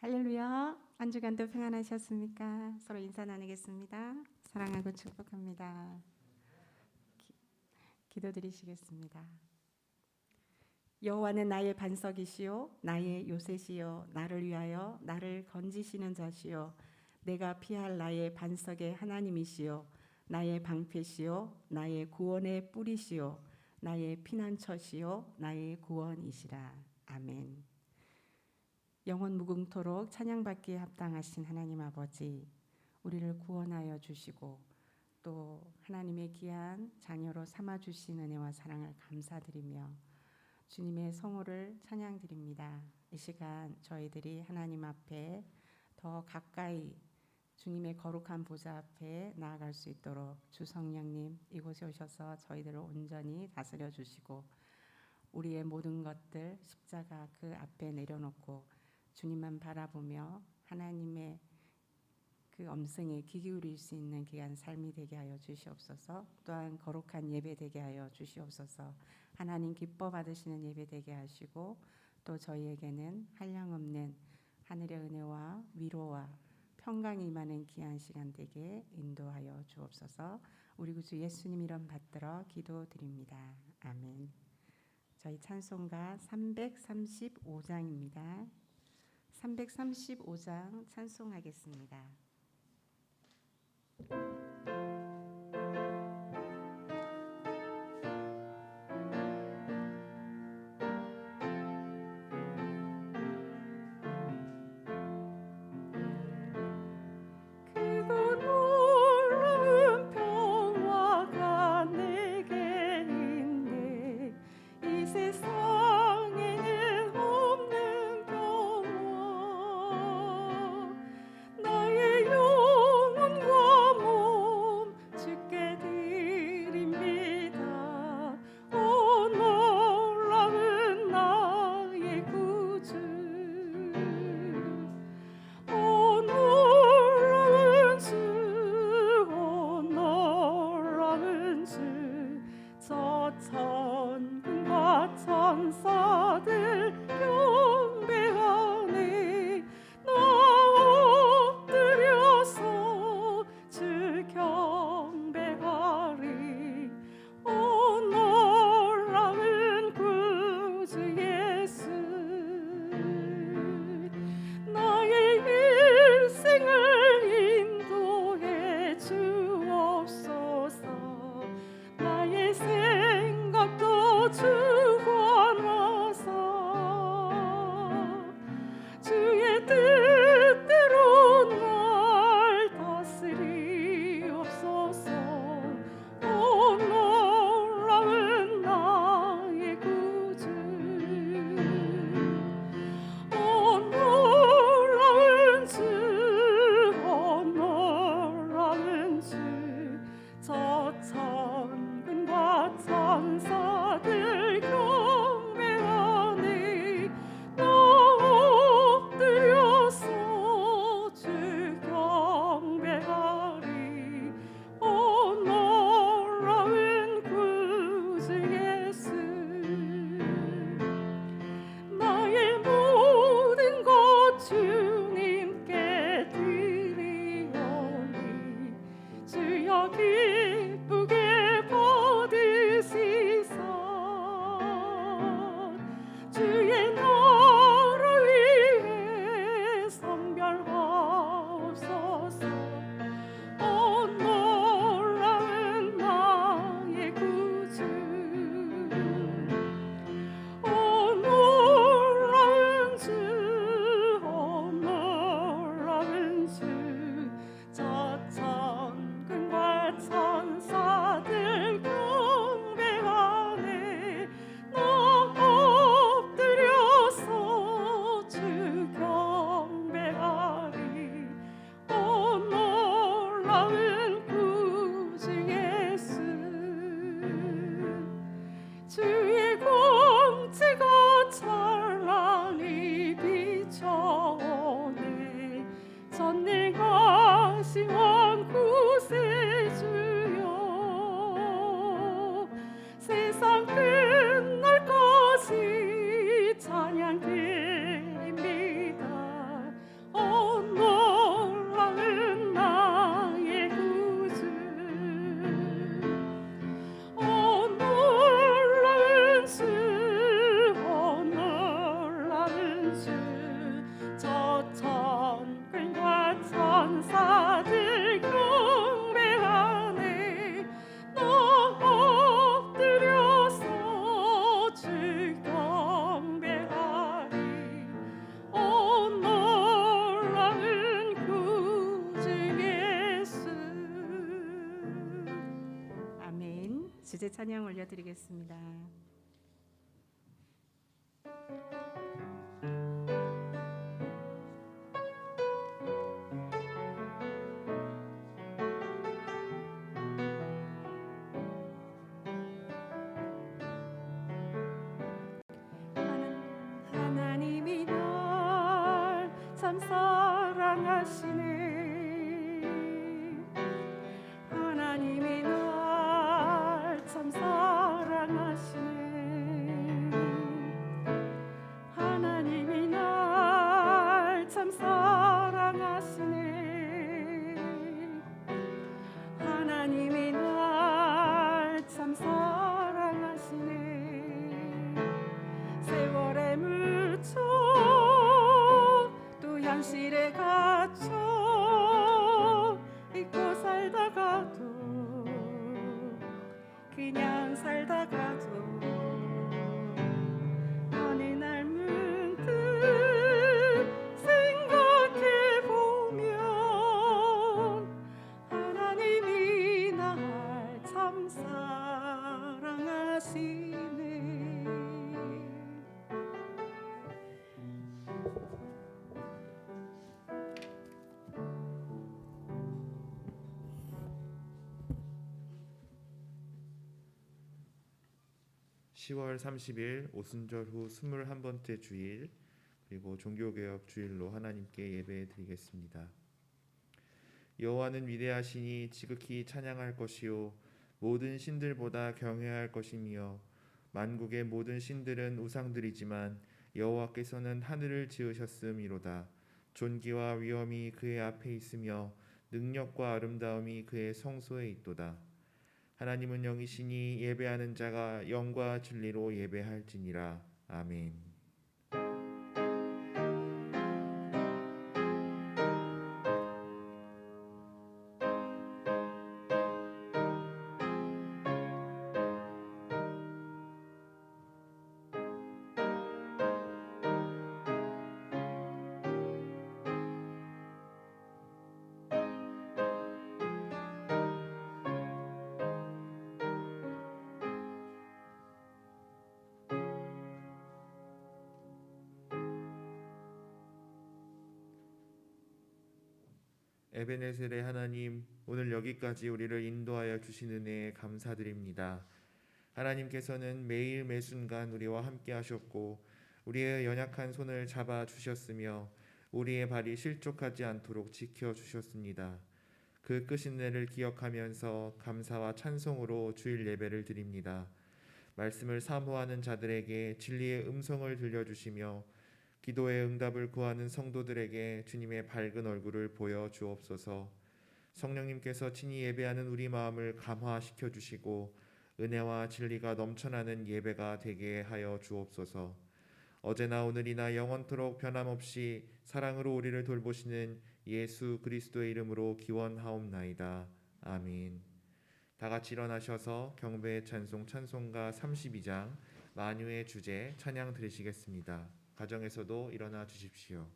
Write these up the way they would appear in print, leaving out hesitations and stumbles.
할렐루야. 한 주간도 평안하셨습니까? 서로 인사 나누겠습니다. 사랑하고 축복합니다. 기도드리시겠습니다. 여호와는 나의 반석이시요 나의 요새시요 나를 위하여 나를 건지시는 자시요 내가 피할 나의 반석의 하나님이시요 나의 방패시요 나의 구원의 뿌리시요 나의 피난처시요 나의 구원이시라. 아멘. 영원 무궁토록 찬양받기에 합당하신 하나님 아버지, 우리를 구원하여 주시고 또 하나님의 귀한 자녀로 삼아주신 은혜와 사랑을 감사드리며 주님의 성호를 찬양드립니다. 이 시간 저희들이 하나님 앞에 더 가까이 주님의 거룩한 보좌 앞에 나아갈 수 있도록 주 성령님 이곳에 오셔서 저희들을 온전히 다스려 주시고 우리의 모든 것들 십자가 그 앞에 내려놓고 주님만 바라보며 하나님의 그 음성에 귀 기울일 수 있는 귀한 삶이 되게 하여 주시옵소서. 또한 거룩한 예배 되게 하여 주시옵소서. 하나님 기뻐 받으시는 예배 되게 하시고 또 저희에게는 한량없는 하늘의 은혜와 위로와 평강이 임하는 귀한 시간 되게 인도하여 주옵소서. 우리 구주 예수님 이름 받들어 기도드립니다. 아멘. 저희 찬송가 335장입니다. 335장 찬송하겠습니다. 나의 영혼과 주옵소서. 오 놀라운 나의 구주, 오 놀라운 주, 오 놀라운 주. 저 천군과 천사들 경배하네. 나 엎드려서 주 경배하리. 오 놀라운 구주 예수, 주의 공체가 찬란히 비춰오네. 전능하신 왕 구세주여, 세상 끝날까지 찬양드립니다. 오 놀라운 나의 구주, 오 놀라운 주, 오 놀라운 주. 저 천군과 천사들 경배하네. 나 엎드려서 주 경배하리. 오 놀라운 구주 예수. 아멘. 주제 찬양 올려드리겠습니다. 하나님이 날 참 사랑하시네. 하나님이 날 참 사랑하시네. 하나님이 날 참 사랑하시네. 하나님이 날 참 사랑하시네. 세월에 묻혀 또 현실에 갇혀 잊고 살다가도, 그냥 살다가도 어느 날 문득 생각해보면 하나님이 날 참 사랑하시네. 10월 30일 오순절 후 21번째 주일, 그리고 종교개혁 주일로 하나님께 예배 드리겠습니다. 여호와는 위대하시니 지극히 찬양할 것이요 모든 신들보다 경외할 것이며, 만국의 모든 신들은 우상들이지만 여호와께서는 하늘을 지으셨음이로다. 존귀와 위엄이 그의 앞에 있으며 능력과 아름다움이 그의 성소에 있도다. 하나님은 영이시니 예배하는 자가 영과 진리로 예배할지니라. 아멘. 에베네셀의 하나님, 오늘 여기까지 우리를 인도하여 주신 은혜에 감사드립니다. 하나님께서는 매일 매순간 우리와 함께 하셨고 우리의 연약한 손을 잡아 주셨으며 우리의 발이 실족하지 않도록 지켜 주셨습니다. 그 끝인내를 기억하면서 감사와 찬송으로 주일 예배를 드립니다. 말씀을 사모하는 자들에게 진리의 음성을 들려주시며 기도의 응답을 구하는 성도들에게 주님의 밝은 얼굴을 보여 주옵소서. 성령님께서 친히 예배하는 우리 마음을 감화시켜 주시고 은혜와 진리가 넘쳐나는 예배가 되게 하여 주옵소서. 어제나 오늘이나 영원토록 변함없이 사랑으로 우리를 돌보시는 예수 그리스도의 이름으로 기원하옵나이다. 아멘. 다 같이 일어나셔서 경배의 찬송 찬송가 32장 만유의 주제 찬양 드리시겠습니다. 가정에서도 일어나 주십시오.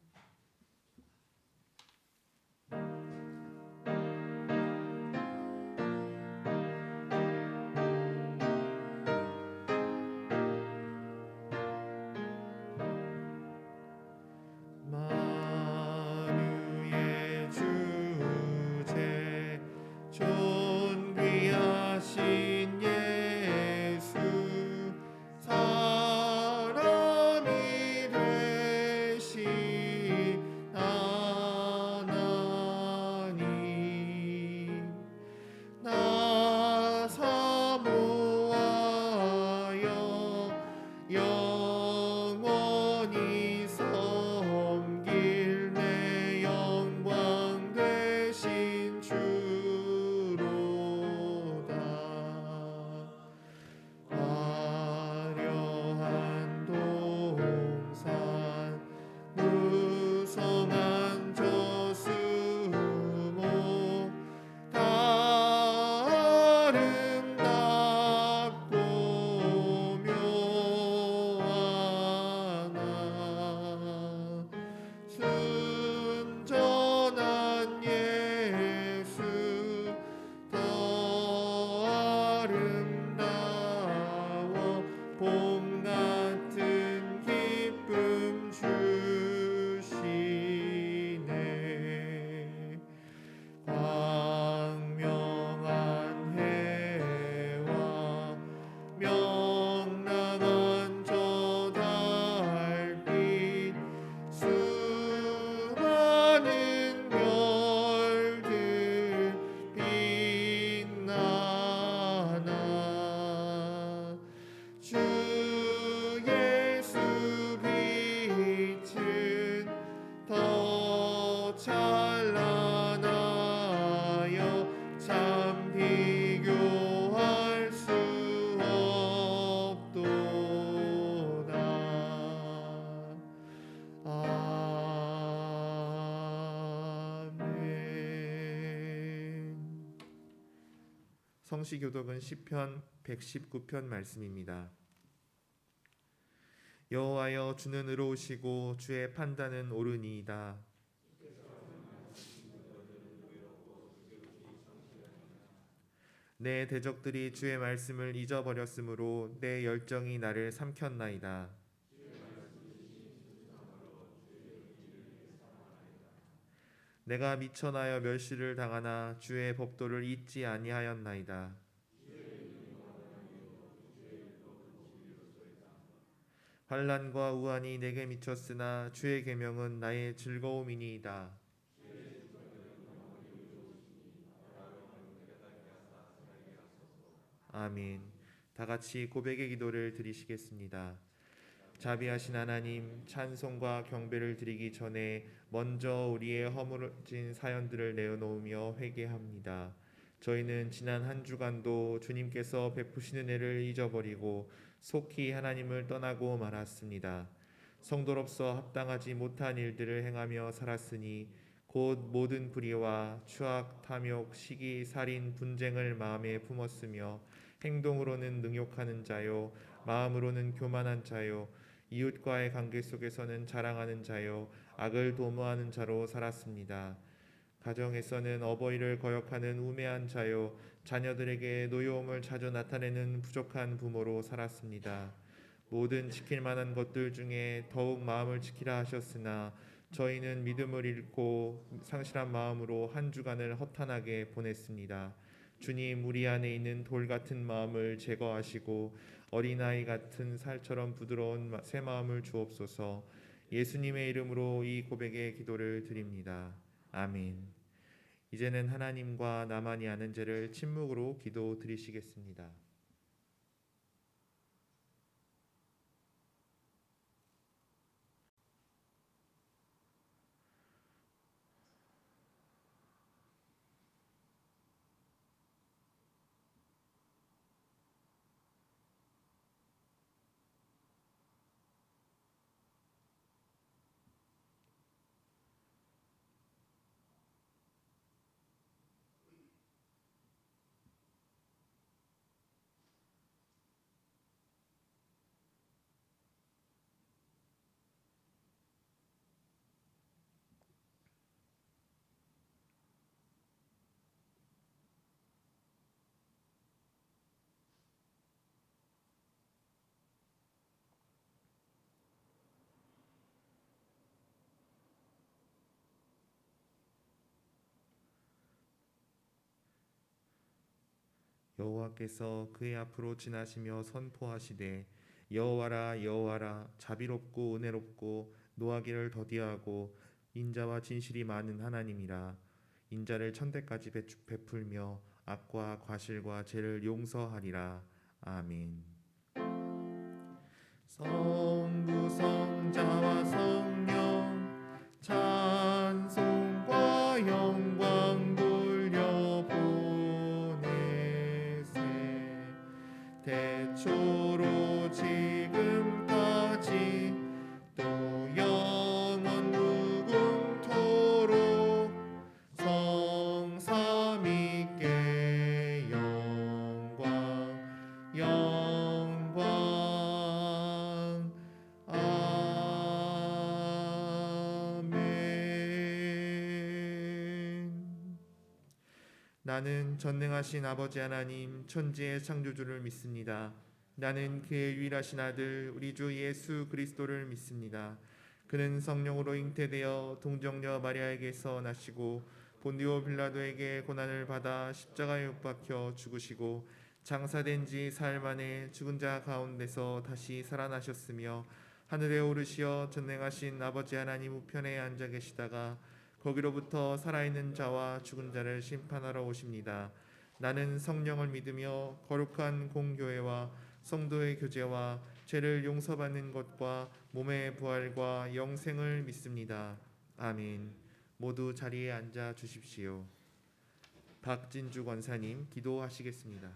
만유의 주제 존귀하신 예수 사람이 되신 하나님 나 사모하여 영원히 섬길 내 영광 되신 주로다. 화려한 동산 무성한 저수목 다 아름답고 묘하나 순전한 예수 더 아름다워 봄 같은 기쁨 주시네. 광명한 해와 명랑한 저 달빛 수많은 별들 빛나나 주 예수 빛은 더 찬란하여 참 비교할 수 없도다. 아멘. 성시교독은 시편 119편 말씀입니다. 여호와여 주는 의로우시고 주의 판단은 옳으니이다. 내 대적들이 주의 말씀을 잊어버렸으므로 내 열정이 나를 삼켰나이다. 내가 미천하여 멸시를 당하나 주의 법도를 잊지 아니하였나이다. 환난과 우환이 내게 미쳤으나 주의 계명은 나의 즐거움이니이다. 아멘. 다 같이 고백의 기도를 드리시겠습니다. 자비하신 하나님, 찬송과 경배를 드리기 전에 먼저 우리의 허물어진 사연들을 내어놓으며 회개합니다. 저희는 지난 한 주간도 주님께서 베푸시는 은혜를 잊어버리고 속히 하나님을 떠나고 말았습니다. 성도로서 합당하지 못한 일들을 행하며 살았으니 곧 모든 불의와 추악, 탐욕, 시기, 살인, 분쟁을 마음에 품었으며 행동으로는 능욕하는 자요 마음으로는 교만한 자요 이웃과의 관계 속에서는 자랑하는 자요 악을 도모하는 자로 살았습니다. 가정에서는 어버이를 거역하는 우매한 자요 자녀들에게 노여움을 자주 나타내는 부족한 부모로 살았습니다. 모든 지킬 만한 것들 중에 더욱 마음을 지키라 하셨으나 저희는 믿음을 잃고 상실한 마음으로 한 주간을 허탄하게 보냈습니다. 주님, 우리 안에 있는 돌 같은 마음을 제거하시고 어린아이 같은 살처럼 부드러운 새 마음을 주옵소서. 예수님의 이름으로 이 고백의 기도를 드립니다. 아멘. 이제는 하나님과 나만이 아는 죄를 침묵으로 기도 드리시겠습니다. 여호와께서 그의 앞으로 지나시며 선포하시되 여호와라 여호와라 자비롭고 은혜롭고 노하기를 더디하고 인자와 진실이 많은 하나님이라. 인자를 천대까지 베풀며 악과 과실과 죄를 용서하리라. 아멘. 성부 성자와 성령 찬송과 영광 돌려보내세. 태초로 지금까지 또 영원 무궁토록 성삼위께 영광 영광. 아멘. 나는 전능하신 아버지 하나님 천지의 창조주를 믿습니다. 나는 그의 유일하신 아들 우리 주 예수 그리스도를 믿습니다. 그는 성령으로 잉태되어 동정녀 마리아에게서 나시고 본디오 빌라도에게 고난을 받아 십자가에 못 박혀 죽으시고 장사된 지 사흘 만에 죽은 자 가운데서 다시 살아나셨으며 하늘에 오르시어 전능하신 아버지 하나님 우편에 앉아 계시다가 거기로부터 살아있는 자와 죽은 자를 심판하러 오십니다. 나는 성령을 믿으며 거룩한 공교회와 성도의 교제와 죄를 용서받는 것과 몸의 부활과 영생을 믿습니다. 아멘. 모두 자리에 앉아 주십시오. 박진주 권사님 기도하시겠습니다.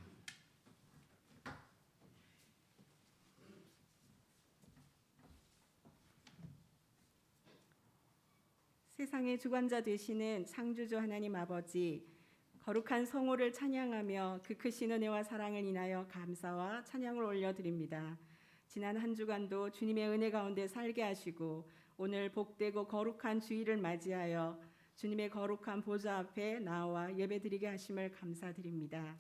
세상의 주관자 되시는 창조주 하나님 아버지, 거룩한 성호를 찬양하며 그 크신 은혜와 사랑을 인하여 감사와 찬양을 올려드립니다. 지난 한 주간도 주님의 은혜 가운데 살게 하시고 오늘 복되고 거룩한 주일을 맞이하여 주님의 거룩한 보좌 앞에 나와 예배드리게 하심을 감사드립니다.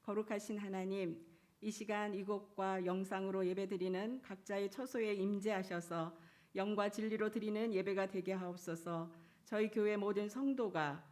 거룩하신 하나님, 이 시간 이곳과 영상으로 예배드리는 각자의 처소에 임재하셔서 영과 진리로 드리는 예배가 되게 하옵소서. 저희 교회 모든 성도가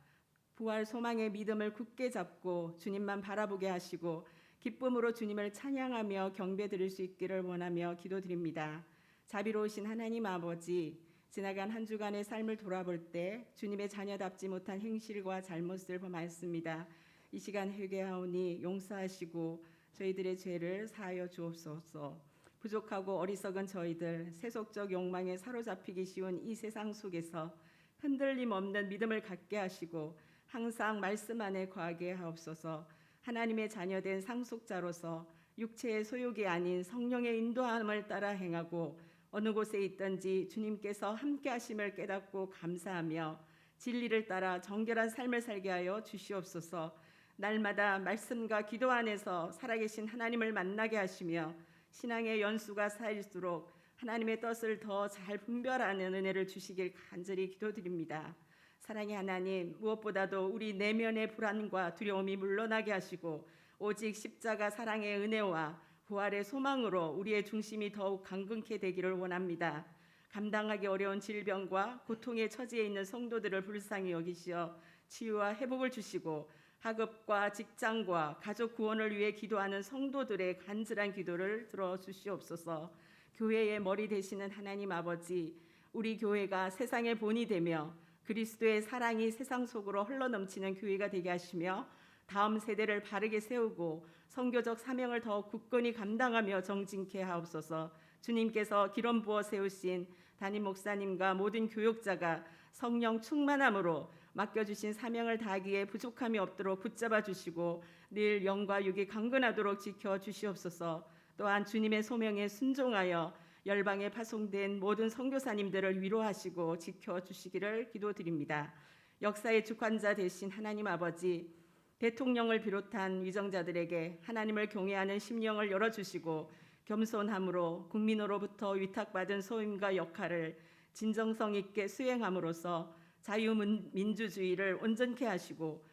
부활 소망의 믿음을 굳게 잡고 주님만 바라보게 하시고 기쁨으로 주님을 찬양하며 경배드릴 수 있기를 원하며 기도드립니다. 자비로우신 하나님 아버지, 지나간 한 주간의 삶을 돌아볼 때 주님의 자녀답지 못한 행실과 잘못을 범하였습니다. 이 시간 회개하오니 용서하시고 저희들의 죄를 사하여 주옵소서. 부족하고 어리석은 저희들, 세속적 욕망에 사로잡히기 쉬운 이 세상 속에서 흔들림 없는 믿음을 갖게 하시고 항상 말씀 안에 거하게 하옵소서. 하나님의 자녀된 상속자로서 육체의 소욕이 아닌 성령의 인도함을 따라 행하고 어느 곳에 있든지 주님께서 함께 하심을 깨닫고 감사하며 진리를 따라 정결한 삶을 살게 하여 주시옵소서. 날마다 말씀과 기도 안에서 살아계신 하나님을 만나게 하시며 신앙의 연수가 쌓일수록 하나님의 뜻을 더 잘 분별하는 은혜를 주시길 간절히 기도드립니다. 사랑의 하나님, 무엇보다도 우리 내면의 불안과 두려움이 물러나게 하시고 오직 십자가 사랑의 은혜와 부활의 소망으로 우리의 중심이 더욱 강건케 되기를 원합니다. 감당하기 어려운 질병과 고통의 처지에 있는 성도들을 불쌍히 여기시어 치유와 회복을 주시고 학업과 직장과 가족 구원을 위해 기도하는 성도들의 간절한 기도를 들어주시옵소서. 교회의 머리 되시는 하나님 아버지, 우리 교회가 세상의 본이 되며 그리스도의 사랑이 세상 속으로 흘러넘치는 교회가 되게 하시며 다음 세대를 바르게 세우고 선교적 사명을 더 굳건히 감당하며 정진케 하옵소서. 주님께서 기름 부어 세우신 담임 목사님과 모든 교역자가 성령 충만함으로 맡겨주신 사명을 다하기에 부족함이 없도록 붙잡아 주시고 늘 영과 육이 강건하도록 지켜 주시옵소서. 또한 주님의 소명에 순종하여 열방에 파송된 모든 선교사님들을 위로하시고 지켜 주시기를 기도드립니다. 역사의 주관자 되신 하나님 아버지, 대통령을 비롯한 위정자들에게 하나님을 경외하는 심령을 열어주시고 겸손함으로 국민으로부터 위탁받은 소임과 역할을 진정성 있게 수행함으로써 자유민주주의를 온전케 하시고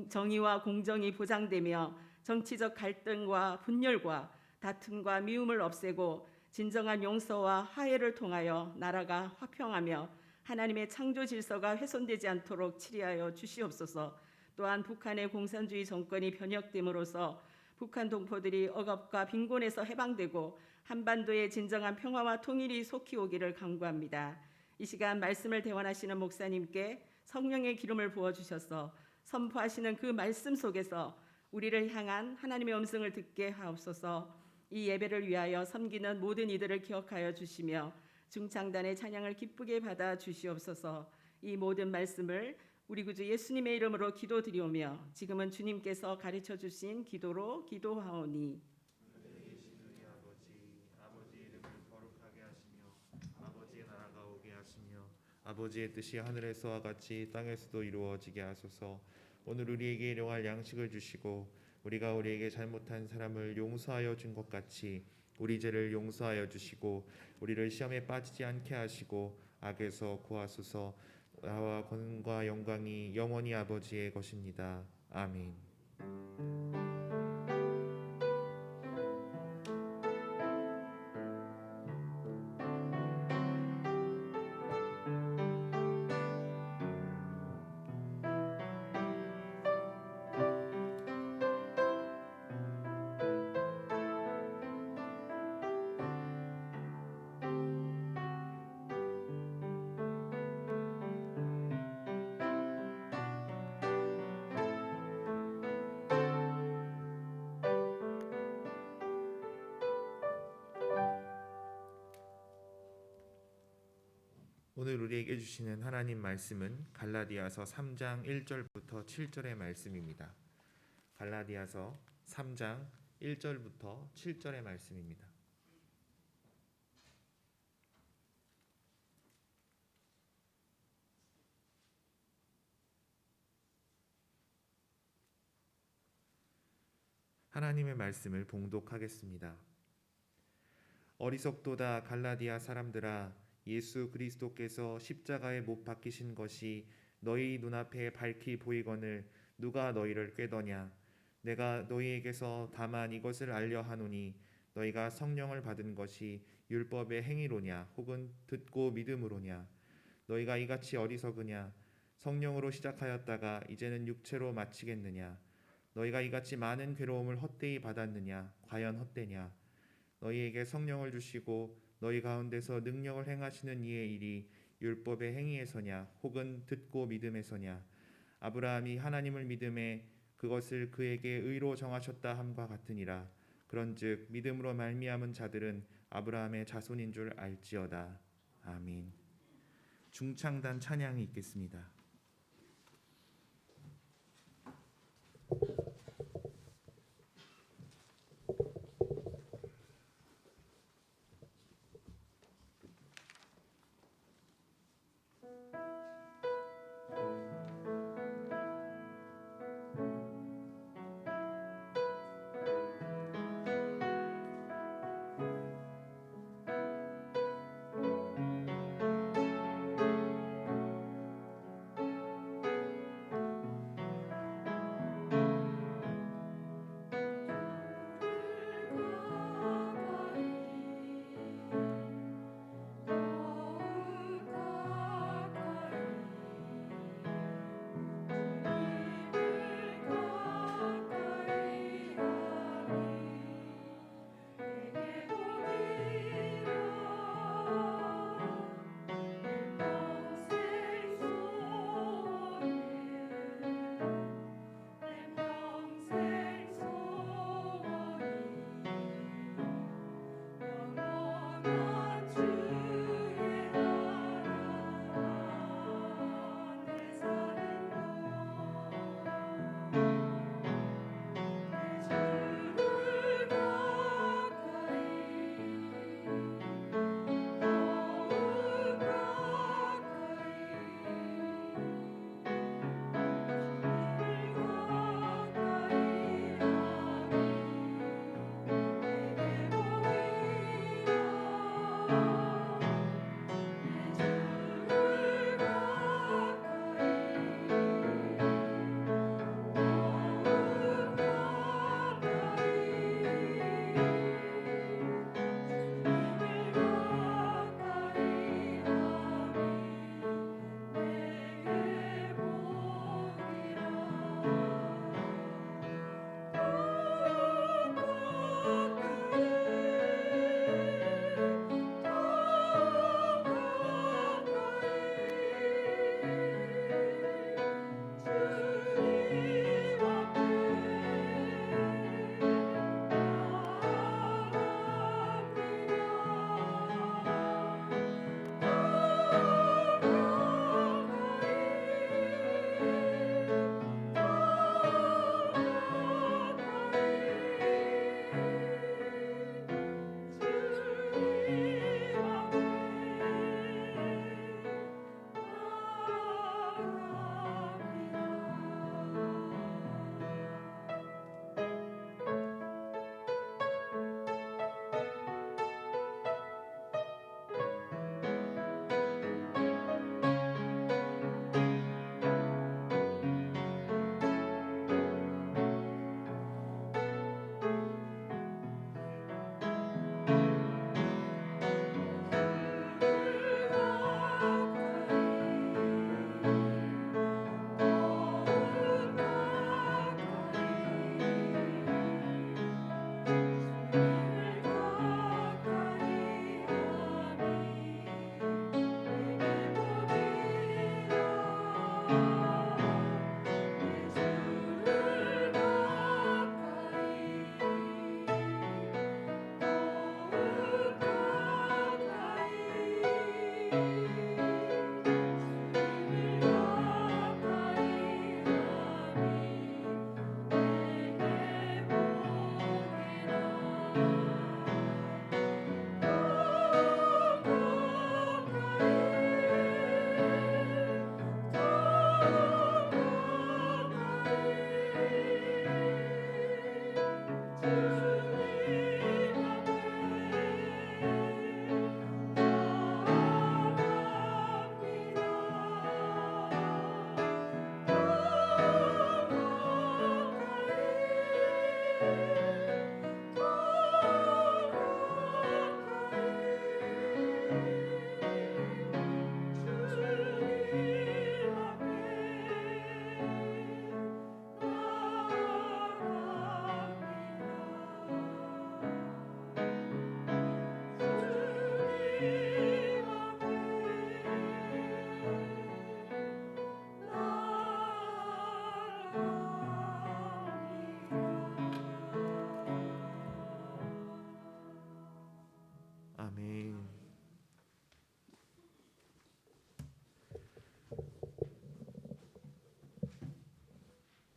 정의와 공정이 보장되며 정치적 갈등과 분열과 다툼과 미움을 없애고 진정한 용서와 화해를 통하여 나라가 화평하며 하나님의 창조 질서가 훼손되지 않도록 치리하여 주시옵소서. 또한 북한의 공산주의 정권이 변혁됨으로써 북한 동포들이 억압과 빈곤에서 해방되고 한반도의 진정한 평화와 통일이 속히 오기를 간구합니다. 이 시간 말씀을 대원하시는 목사님께 성령의 기름을 부어주셔서 선포하시는 그 말씀 속에서 우리를 향한 하나님의 음성을 듣게 하옵소서. 이 예배를 위하여 섬기는 모든 이들을 기억하여 주시며 중창단의 찬양을 기쁘게 받아 주시옵소서. 이 모든 말씀을 우리 구주 예수님의 이름으로 기도드리오며 지금은 주님께서 가르쳐 주신 기도로 기도하오니. 아버지 이름을 거룩하게 하시며 아버지의 나라가 오게 하시며 아버지의 뜻이 하늘에서와 같이 땅에서도 이루어지게 하소서. 오늘 우리에게 일용할 양식을 주시고 우리가 우리에게 잘못한 사람을 용서하여 준 것 같이 우리 죄를 용서하여 주시고 우리를 시험에 빠지지 않게 하시고 악에서 구하소서. 나와 권능과 영광이 영원히 아버지의 것입니다. 아멘. 오늘 우리에게 주시는 하나님 말씀은 갈라디아서 3장 1절부터 7절의 말씀입니다. 갈라디아서 3장 1절부터 7절의 말씀입니다. 하나님의 말씀을 봉독하겠습니다. 어리석도다 갈라디아 사람들아, 예수 그리스도께서 십자가에 못 박히신 것이 너희 눈앞에 밝히 보이거늘 누가 너희를 꾀더냐. 내가 너희에게서 다만 이것을 알려 하노니 너희가 성령을 받은 것이 율법의 행위로냐 혹은 듣고 믿음으로냐. 너희가 이같이 어리석으냐. 성령으로 시작하였다가 이제는 육체로 마치겠느냐. 너희가 이같이 많은 괴로움을 헛되이 받았느냐. 과연 헛되냐. 너희에게 성령을 주시고 너희 가운데서 능력을 행하시는 이의 일이 율법의 행위에서냐 혹은 듣고 믿음에서냐. 아브라함이 하나님을 믿음에 그것을 그에게 의로 정하셨다 함과 같으니라. 그런즉 믿음으로 말미암은 자들은 아브라함의 자손인 줄 알지어다. 아멘. 중창단 찬양이 있겠습니다.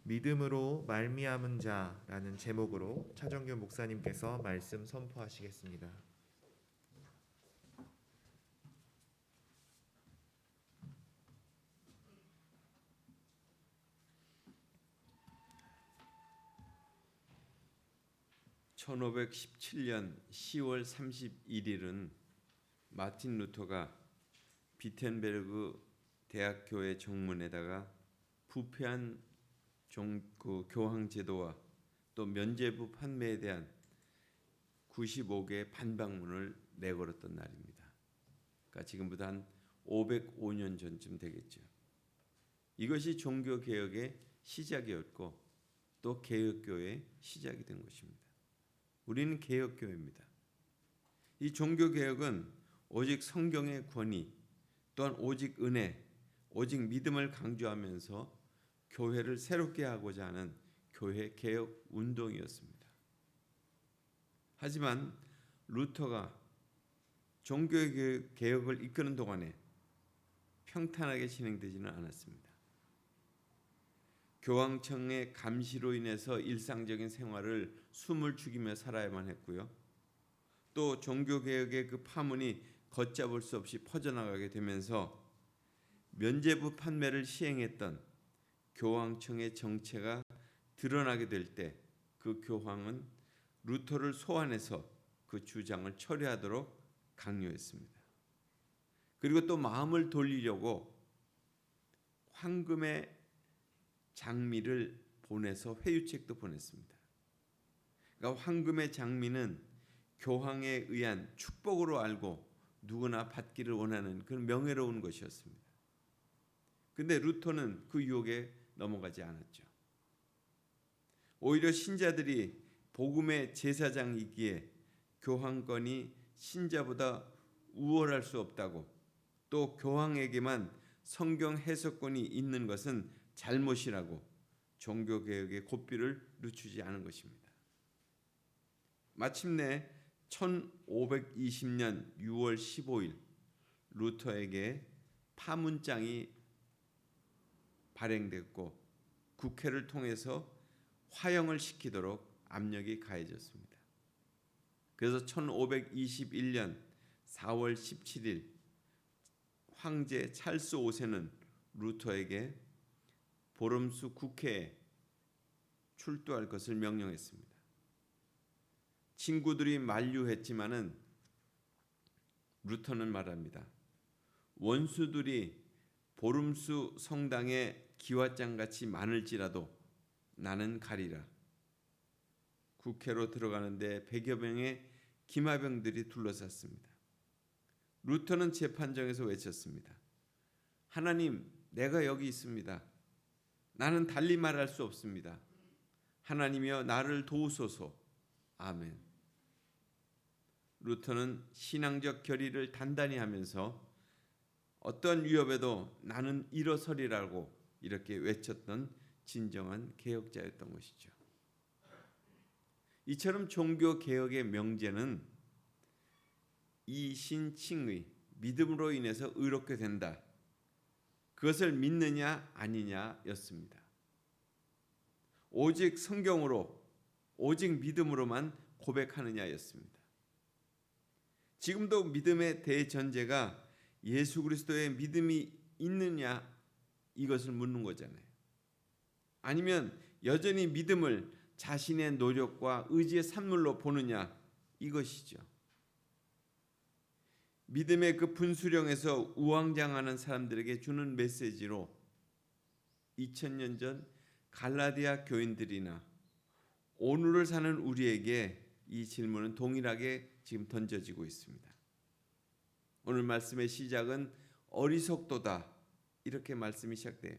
믿음으로 말미암은 자라는 제목으로 차정규 목사님께서 말씀 선포하시겠습니다. (1517년 10월 31일은) 마틴 루터가 비텐베르그 대학교회 정문에다가 부패한 교황 제도와 또 면죄부 판매에 대한 95개의 반박문을 내걸었던 날입니다. 그러니까 지금부터 한 505년 전쯤 되겠죠. 이것이 종교개혁의 시작이었고 또 개혁교회의 시작이 된 것입니다. 우리는 개혁교회입니다. 이 종교개혁은 오직 성경의 권위 또한 오직 은혜, 오직 믿음을 강조하면서 교회를 새롭게 하고자 하는 교회 개혁 운동이었습니다. 하지만 루터가 종교개혁을 이끄는 동안에 평탄하게 진행되지는 않았습니다. 교황청의 감시로 인해서 일상적인 생활을 숨을 죽이며 살아야만 했고요. 또 종교개혁의 그 파문이 걷잡을 수 없이 퍼져나가게 되면서 면죄부 판매를 시행했던 교황청의 정체가 드러나게 될 때 그 교황은 루터를 소환해서 그 주장을 처리하도록 강요했습니다. 그리고 또 마음을 돌리려고 황금의 장미를 보내서 회유책도 보냈습니다. 그러니까 황금의 장미는 교황에 의한 축복으로 알고 누구나 받기를 원하는 그런 명예로운 것이었습니다. 그런데 루터는 그 유혹에 넘어가지 않았죠. 오히려 신자들이 복음의 제사장이기에 교황권이 신자보다 우월할 수 없다고, 또 교황에게만 성경 해석권이 있는 것은 잘못이라고 종교개혁의 고삐를 늦추지 않은 것입니다. 마침내 1520년 6월 15일 루터에게 파문장이 발행됐고 국회를 통해서 화형을 시키도록 압력이 가해졌습니다. 그래서 1521년 4월 17일 황제 찰스 5세는 루터에게 보름수 국회에 출두할 것을 명령했습니다. 친구들이 만류했지만은 루터는 말합니다. 원수들이 보름수 성당에 기와장같이 많을지라도 나는 가리라. 국회로 들어가는데 100여 명의 기마병들이 둘러쌌습니다. 루터는 재판정에서 외쳤습니다. 하나님, 내가 여기 있습니다. 나는 달리 말할 수 없습니다. 하나님이여 나를 도우소서. 아멘. 루터는 신앙적 결의를 단단히 하면서 어떤 위협에도 나는 일어서리라고 이렇게 외쳤던 진정한 개혁자였던 것이죠. 이처럼 종교개혁의 명제는 이신칭의, 믿음으로 인해서 의롭게 된다. 그것을 믿느냐 아니냐였습니다. 오직 성경으로, 오직 믿음으로만 고백하느냐였습니다. 지금도 믿음의 대전제가 예수 그리스도의 믿음이 있느냐 이것을 묻는 거잖아요. 아니면 여전히 믿음을 자신의 노력과 의지의 산물로 보느냐 이것이죠. 믿음의 그 분수령에서 우왕좌왕하는 사람들에게 주는 메시지로 2000년 전 갈라디아 교인들이나 오늘을 사는 우리에게 이 질문은 동일하게 지금 던져지고 있습니다. 오늘 말씀의 시작은 어리석도다 이렇게 말씀이 시작돼요.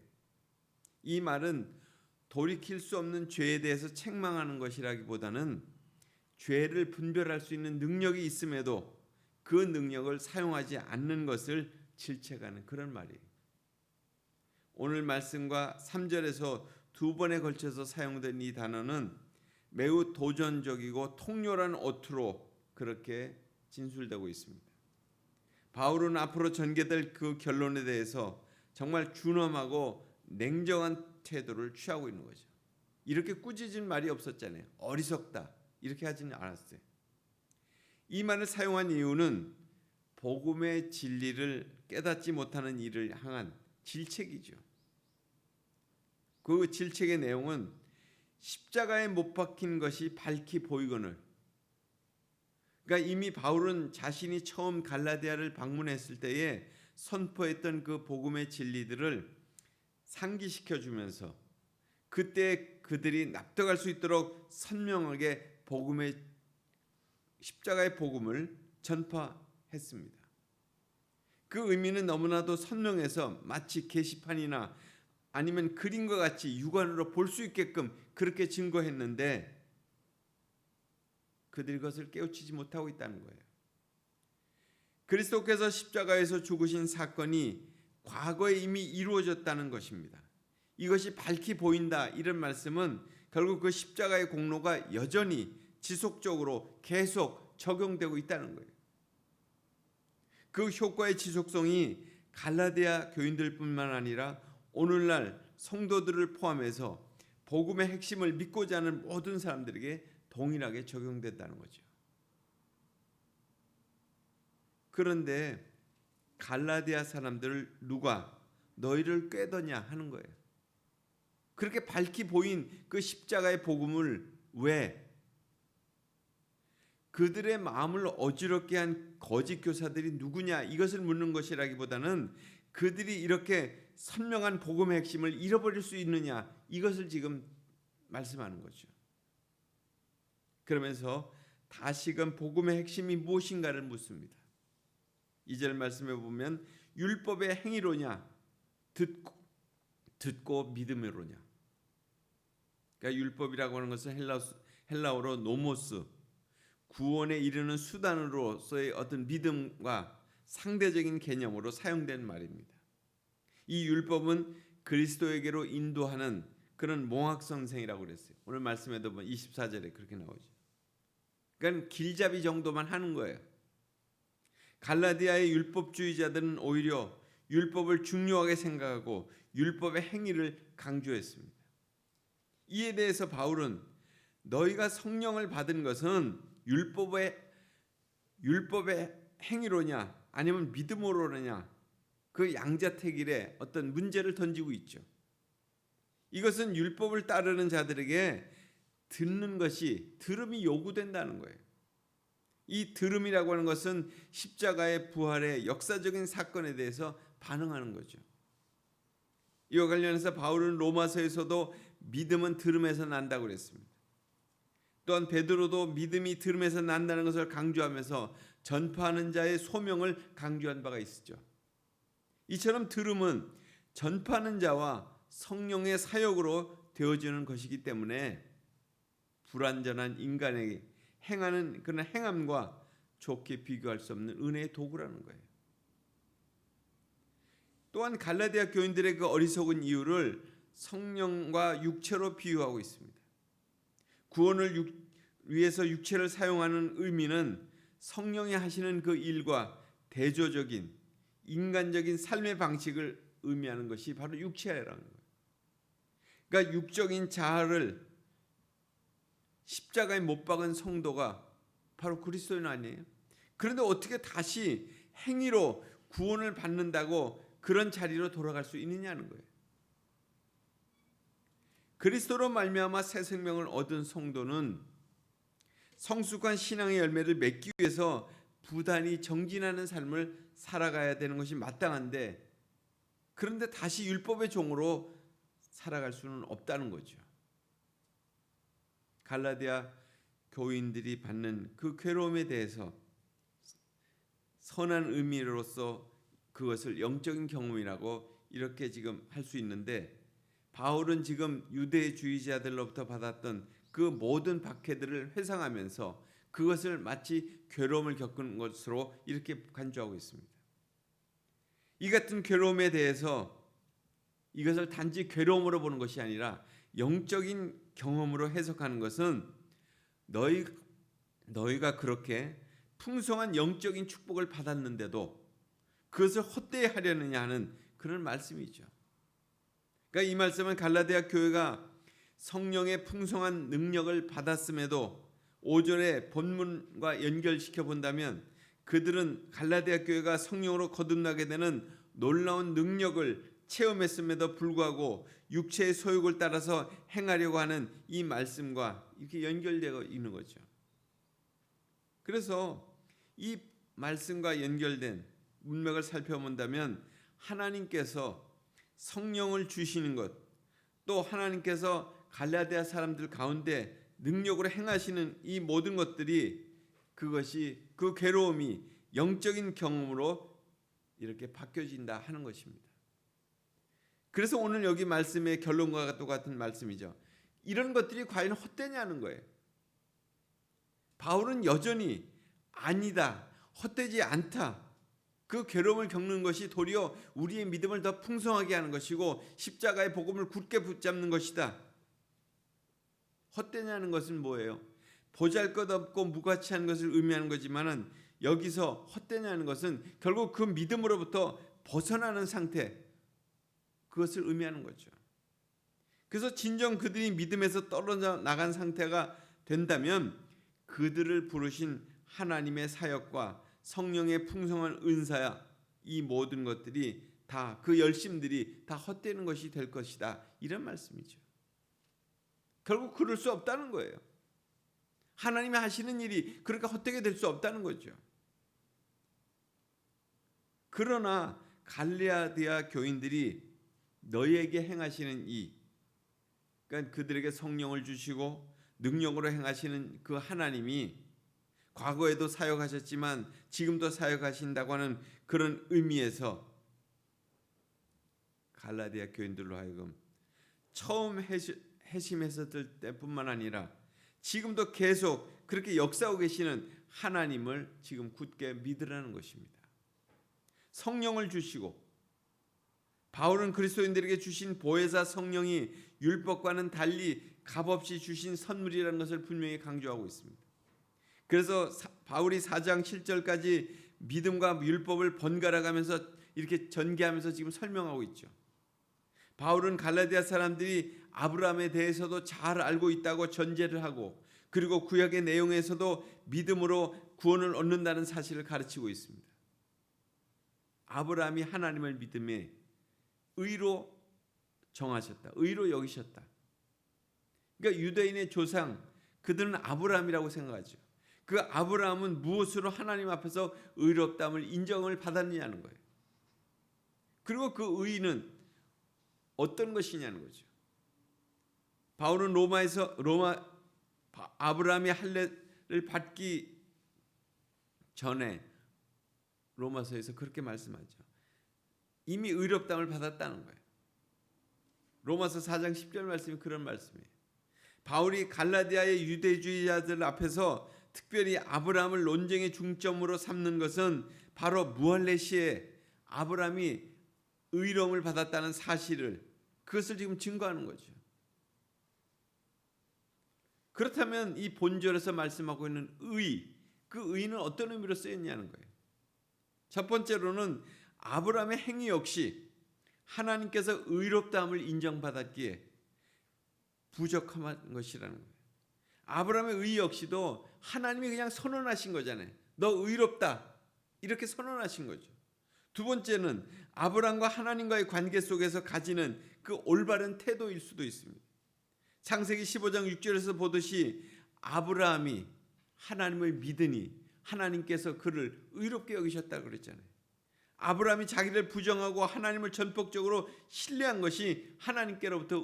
이 말은 돌이킬 수 없는 죄에 대해서 책망하는 것이라기보다는 죄를 분별할 수 있는 능력이 있음에도 그 능력을 사용하지 않는 것을 질책하는 그런 말이에요. 오늘 말씀과 3절에서 두 번에 걸쳐서 사용된 이 단어는 매우 도전적이고 통렬한 어투로 그렇게 진술되고 있습니다. 바울은 앞으로 전개될 그 결론에 대해서 정말 준엄하고 냉정한 태도를 취하고 있는 거죠. 이렇게 꾸짖은 말이 없었잖아요. 어리석다 이렇게 하지는 않았어요. 이 말을 사용한 이유는 복음의 진리를 깨닫지 못하는 이를 향한 질책이죠. 그 질책의 내용은 십자가에 못 박힌 것이 밝히 보이거늘, 그러니까 이미 바울은 자신이 처음 갈라디아를 방문했을 때에 선포했던 그 복음의 진리들을 상기시켜 주면서 그때 그들이 납득할 수 있도록 선명하게 복음의 십자가의 복음을 전파했습니다. 그 의미는 너무나도 선명해서 마치 게시판이나 아니면 그림과 같이 육안으로 볼 수 있게끔 그렇게 증거했는데 그들이 그것을 깨우치지 못하고 있다는 거예요. 그리스도께서 십자가에서 죽으신 사건이 과거에 이미 이루어졌다는 것입니다. 이것이 밝히 보인다 이런 말씀은 결국 그 십자가의 공로가 여전히 지속적으로 계속 적용되고 있다는 거예요. 그 효과의 지속성이 갈라디아 교인들뿐만 아니라 오늘날 성도들을 포함해서 복음의 핵심을 믿고자 하는 모든 사람들에게 동일하게 적용된다는 거죠. 그런데 갈라디아 사람들을 누가 너희를 꾀더냐 하는 거예요. 그렇게 밝히 보인 그 십자가의 복음을 왜 그들의 마음을 어지럽게 한 거짓 교사들이 누구냐 이것을 묻는 것이라기보다는 그들이 이렇게 선명한 복음의 핵심을 잃어버릴 수 있느냐 이것을 지금 말씀하는 거죠. 그러면서 다시금 복음의 핵심이 무엇인가를 묻습니다. 2절 말씀에 보면 율법의 행위로냐 듣고 믿음으로냐. 그러니까 율법이라고 하는 것은 헬라어로 노모스, 구원에 이르는 수단으로서의 어떤 믿음과 상대적인 개념으로 사용된 말입니다. 이 율법은 그리스도에게로 인도하는 그런 몽학선생이라고 그랬어요. 오늘 말씀에도 보면 24절에 그렇게 나오죠. 그러니까 길잡이 정도만 하는 거예요. 갈라디아의 율법주의자들은 오히려 율법을 중요하게 생각하고 율법의 행위를 강조했습니다. 이에 대해서 바울은 너희가 성령을 받은 것은 율법의 행위로냐 아니면 믿음으로냐 그 양자택일의 어떤 문제를 던지고 있죠. 이것은 율법을 따르는 자들에게 듣는 것이 들음이 요구된다는 거예요. 이 들음이라고 하는 것은 십자가의 부활의 역사적인 사건에 대해서 반응하는 거죠. 이와 관련해서 바울은 로마서에서도 믿음은 들음에서 난다고 그랬습니다. 또한 베드로도 믿음이 들음에서 난다는 것을 강조하면서 전파하는 자의 소명을 강조한 바가 있었죠. 이처럼 들음은 전파하는 자와 성령의 사역으로 되어지는 것이기 때문에 불완전한 인간에게 행하는 그런 행함과 좋게 비교할 수 없는 은혜의 도구라는 거예요. 또한 갈라디아 교인들의 그 어리석은 이유를 성령과 육체로 비유하고 있습니다. 구원을 위해서 육체를 사용하는 의미는 성령이 하시는 그 일과 대조적인 인간적인 삶의 방식을 의미하는 것이 바로 육체라는 거예요. 그러니까 육적인 자아를 십자가에 못 박은 성도가 바로 그리스도인 아니에요? 그런데 어떻게 다시 행위로 구원을 받는다고 그런 자리로 돌아갈 수 있느냐는 거예요. 그리스도로 말미암아 새 생명을 얻은 성도는 성숙한 신앙의 열매를 맺기 위해서 부단히 정진하는 삶을 살아가야 되는 것이 마땅한데 그런데 다시 율법의 종으로 살아갈 수는 없다는 거죠. 갈라디아 교인들이 받는 그 괴로움에 대해서 선한 의미로서 그것을 영적인 경험이라고 이렇게 지금 할 수 있는데 바울은 지금 유대주의자들로부터 받았던 그 모든 박해들을 회상하면서 그것을 마치 괴로움을 겪은 것으로 이렇게 간주하고 있습니다. 이 같은 괴로움에 대해서 이것을 단지 괴로움으로 보는 것이 아니라 영적인 경험으로 해석하는 것은 너희가 그렇게 풍성한 영적인 축복을 받았는데도 그것을 헛되이 하려느냐 하는 그런 말씀이죠. 그러니까 이 말씀은 갈라디아 교회가 성령의 풍성한 능력을 받았음에도 5절의 본문과 연결시켜 본다면 그들은 갈라디아 교회가 성령으로 거듭나게 되는 놀라운 능력을 체험했음에도 불구하고 육체의 소욕을 따라서 행하려고 하는 이 말씀과 이렇게 연결되어 있는 거죠. 그래서 이 말씀과 연결된 문맥을 살펴본다면 하나님께서 성령을 주시는 것, 또 하나님께서 갈라디아 사람들 가운데 능력으로 행하시는 이 모든 것들이 그것이 그 괴로움이 영적인 경험으로 이렇게 바뀌어진다 하는 것입니다. 그래서 오늘 여기 말씀의 결론과 똑같은 말씀이죠. 이런 것들이 과연 헛되냐는 거예요. 바울은 여전히 아니다, 헛되지 않다. 그 괴로움을 겪는 것이 도리어 우리의 믿음을 더 풍성하게 하는 것이고 십자가의 복음을 굳게 붙잡는 것이다. 헛되냐는 것은 뭐예요? 보잘것없고 무가치한 것을 의미하는 거지만은 여기서 헛되냐는 것은 결국 그 믿음으로부터 벗어나는 상태, 그것을 의미하는 거죠. 그래서 진정 그들이 믿음에서 떨어져 나간 상태가 된다면 그들을 부르신 하나님의 사역과 성령의 풍성한 은사야, 이 모든 것들이 다, 그 열심들이 다 헛되는 것이 될 것이다, 이런 말씀이죠. 결국 그럴 수 없다는 거예요. 하나님이 하시는 일이 그렇게 헛되게 될 수 없다는 거죠. 그러나 갈라디아 교인들이 너희에게 행하시는 그러니까 그들에게 성령을 주시고 능력으로 행하시는 그 하나님이 과거에도 사역하셨지만 지금도 사역하신다고 하는 그런 의미에서 갈라디아 교인들로 하여금 처음 회심했을 때뿐만 아니라 지금도 계속 그렇게 역사하고 계시는 하나님을 지금 굳게 믿으라는 것입니다. 성령을 주시고, 바울은 그리스도인들에게 주신 보혜사 성령이 율법과는 달리 값없이 주신 선물이라는 것을 분명히 강조하고 있습니다. 그래서 바울이 4장 7절까지 믿음과 율법을 번갈아 가면서 이렇게 전개하면서 지금 설명하고 있죠. 바울은 갈라디아 사람들이 아브라함에 대해서도 잘 알고 있다고 전제를 하고, 그리고 구약의 내용에서도 믿음으로 구원을 얻는다는 사실을 가르치고 있습니다. 아브라함이 하나님을 믿음에 의로 정하셨다, 의로 여기셨다. 그러니까 유대인의 조상, 그들은 아브라함이라고 생각하죠. 그 아브라함은 무엇으로 하나님 앞에서 의롭다함을 인정을 받았느냐는 거예요. 그리고 그 의는 어떤 것이냐는 거죠. 바울은 아브라함이 할례를 받기 전에 로마서에서 그렇게 말씀하죠. 이미 의롭다함을 받았다는 거예요. 로마서 4장 10절 말씀이 그런 말씀이에요. 바울이 갈라디아의 유대주의자들 앞에서 특별히 아브라함을 논쟁의 중점으로 삼는 것은 바로 무할레시에 아브라함이 의로움을 받았다는 사실을, 그것을 지금 증거하는 거죠. 그렇다면 이 본절에서 말씀하고 있는 그 의는 어떤 의미로 쓰였냐는 거예요. 첫 번째로는 아브라함의 행위 역시 하나님께서 의롭다함을 인정받았기에 부족한 것이라는 거예요. 아브라함의 의 역시도 하나님이 그냥 선언하신 거잖아요. 너 의롭다, 이렇게 선언하신 거죠. 두 번째는 아브라함과 하나님과의 관계 속에서 가지는 그 올바른 태도일 수도 있습니다. 창세기 15장 6절에서 보듯이 아브라함이 하나님을 믿으니 하나님께서 그를 의롭게 여기셨다고 그랬잖아요. 아브라함이 자기를 부정하고 하나님을 전폭적으로 신뢰한 것이 하나님께로부터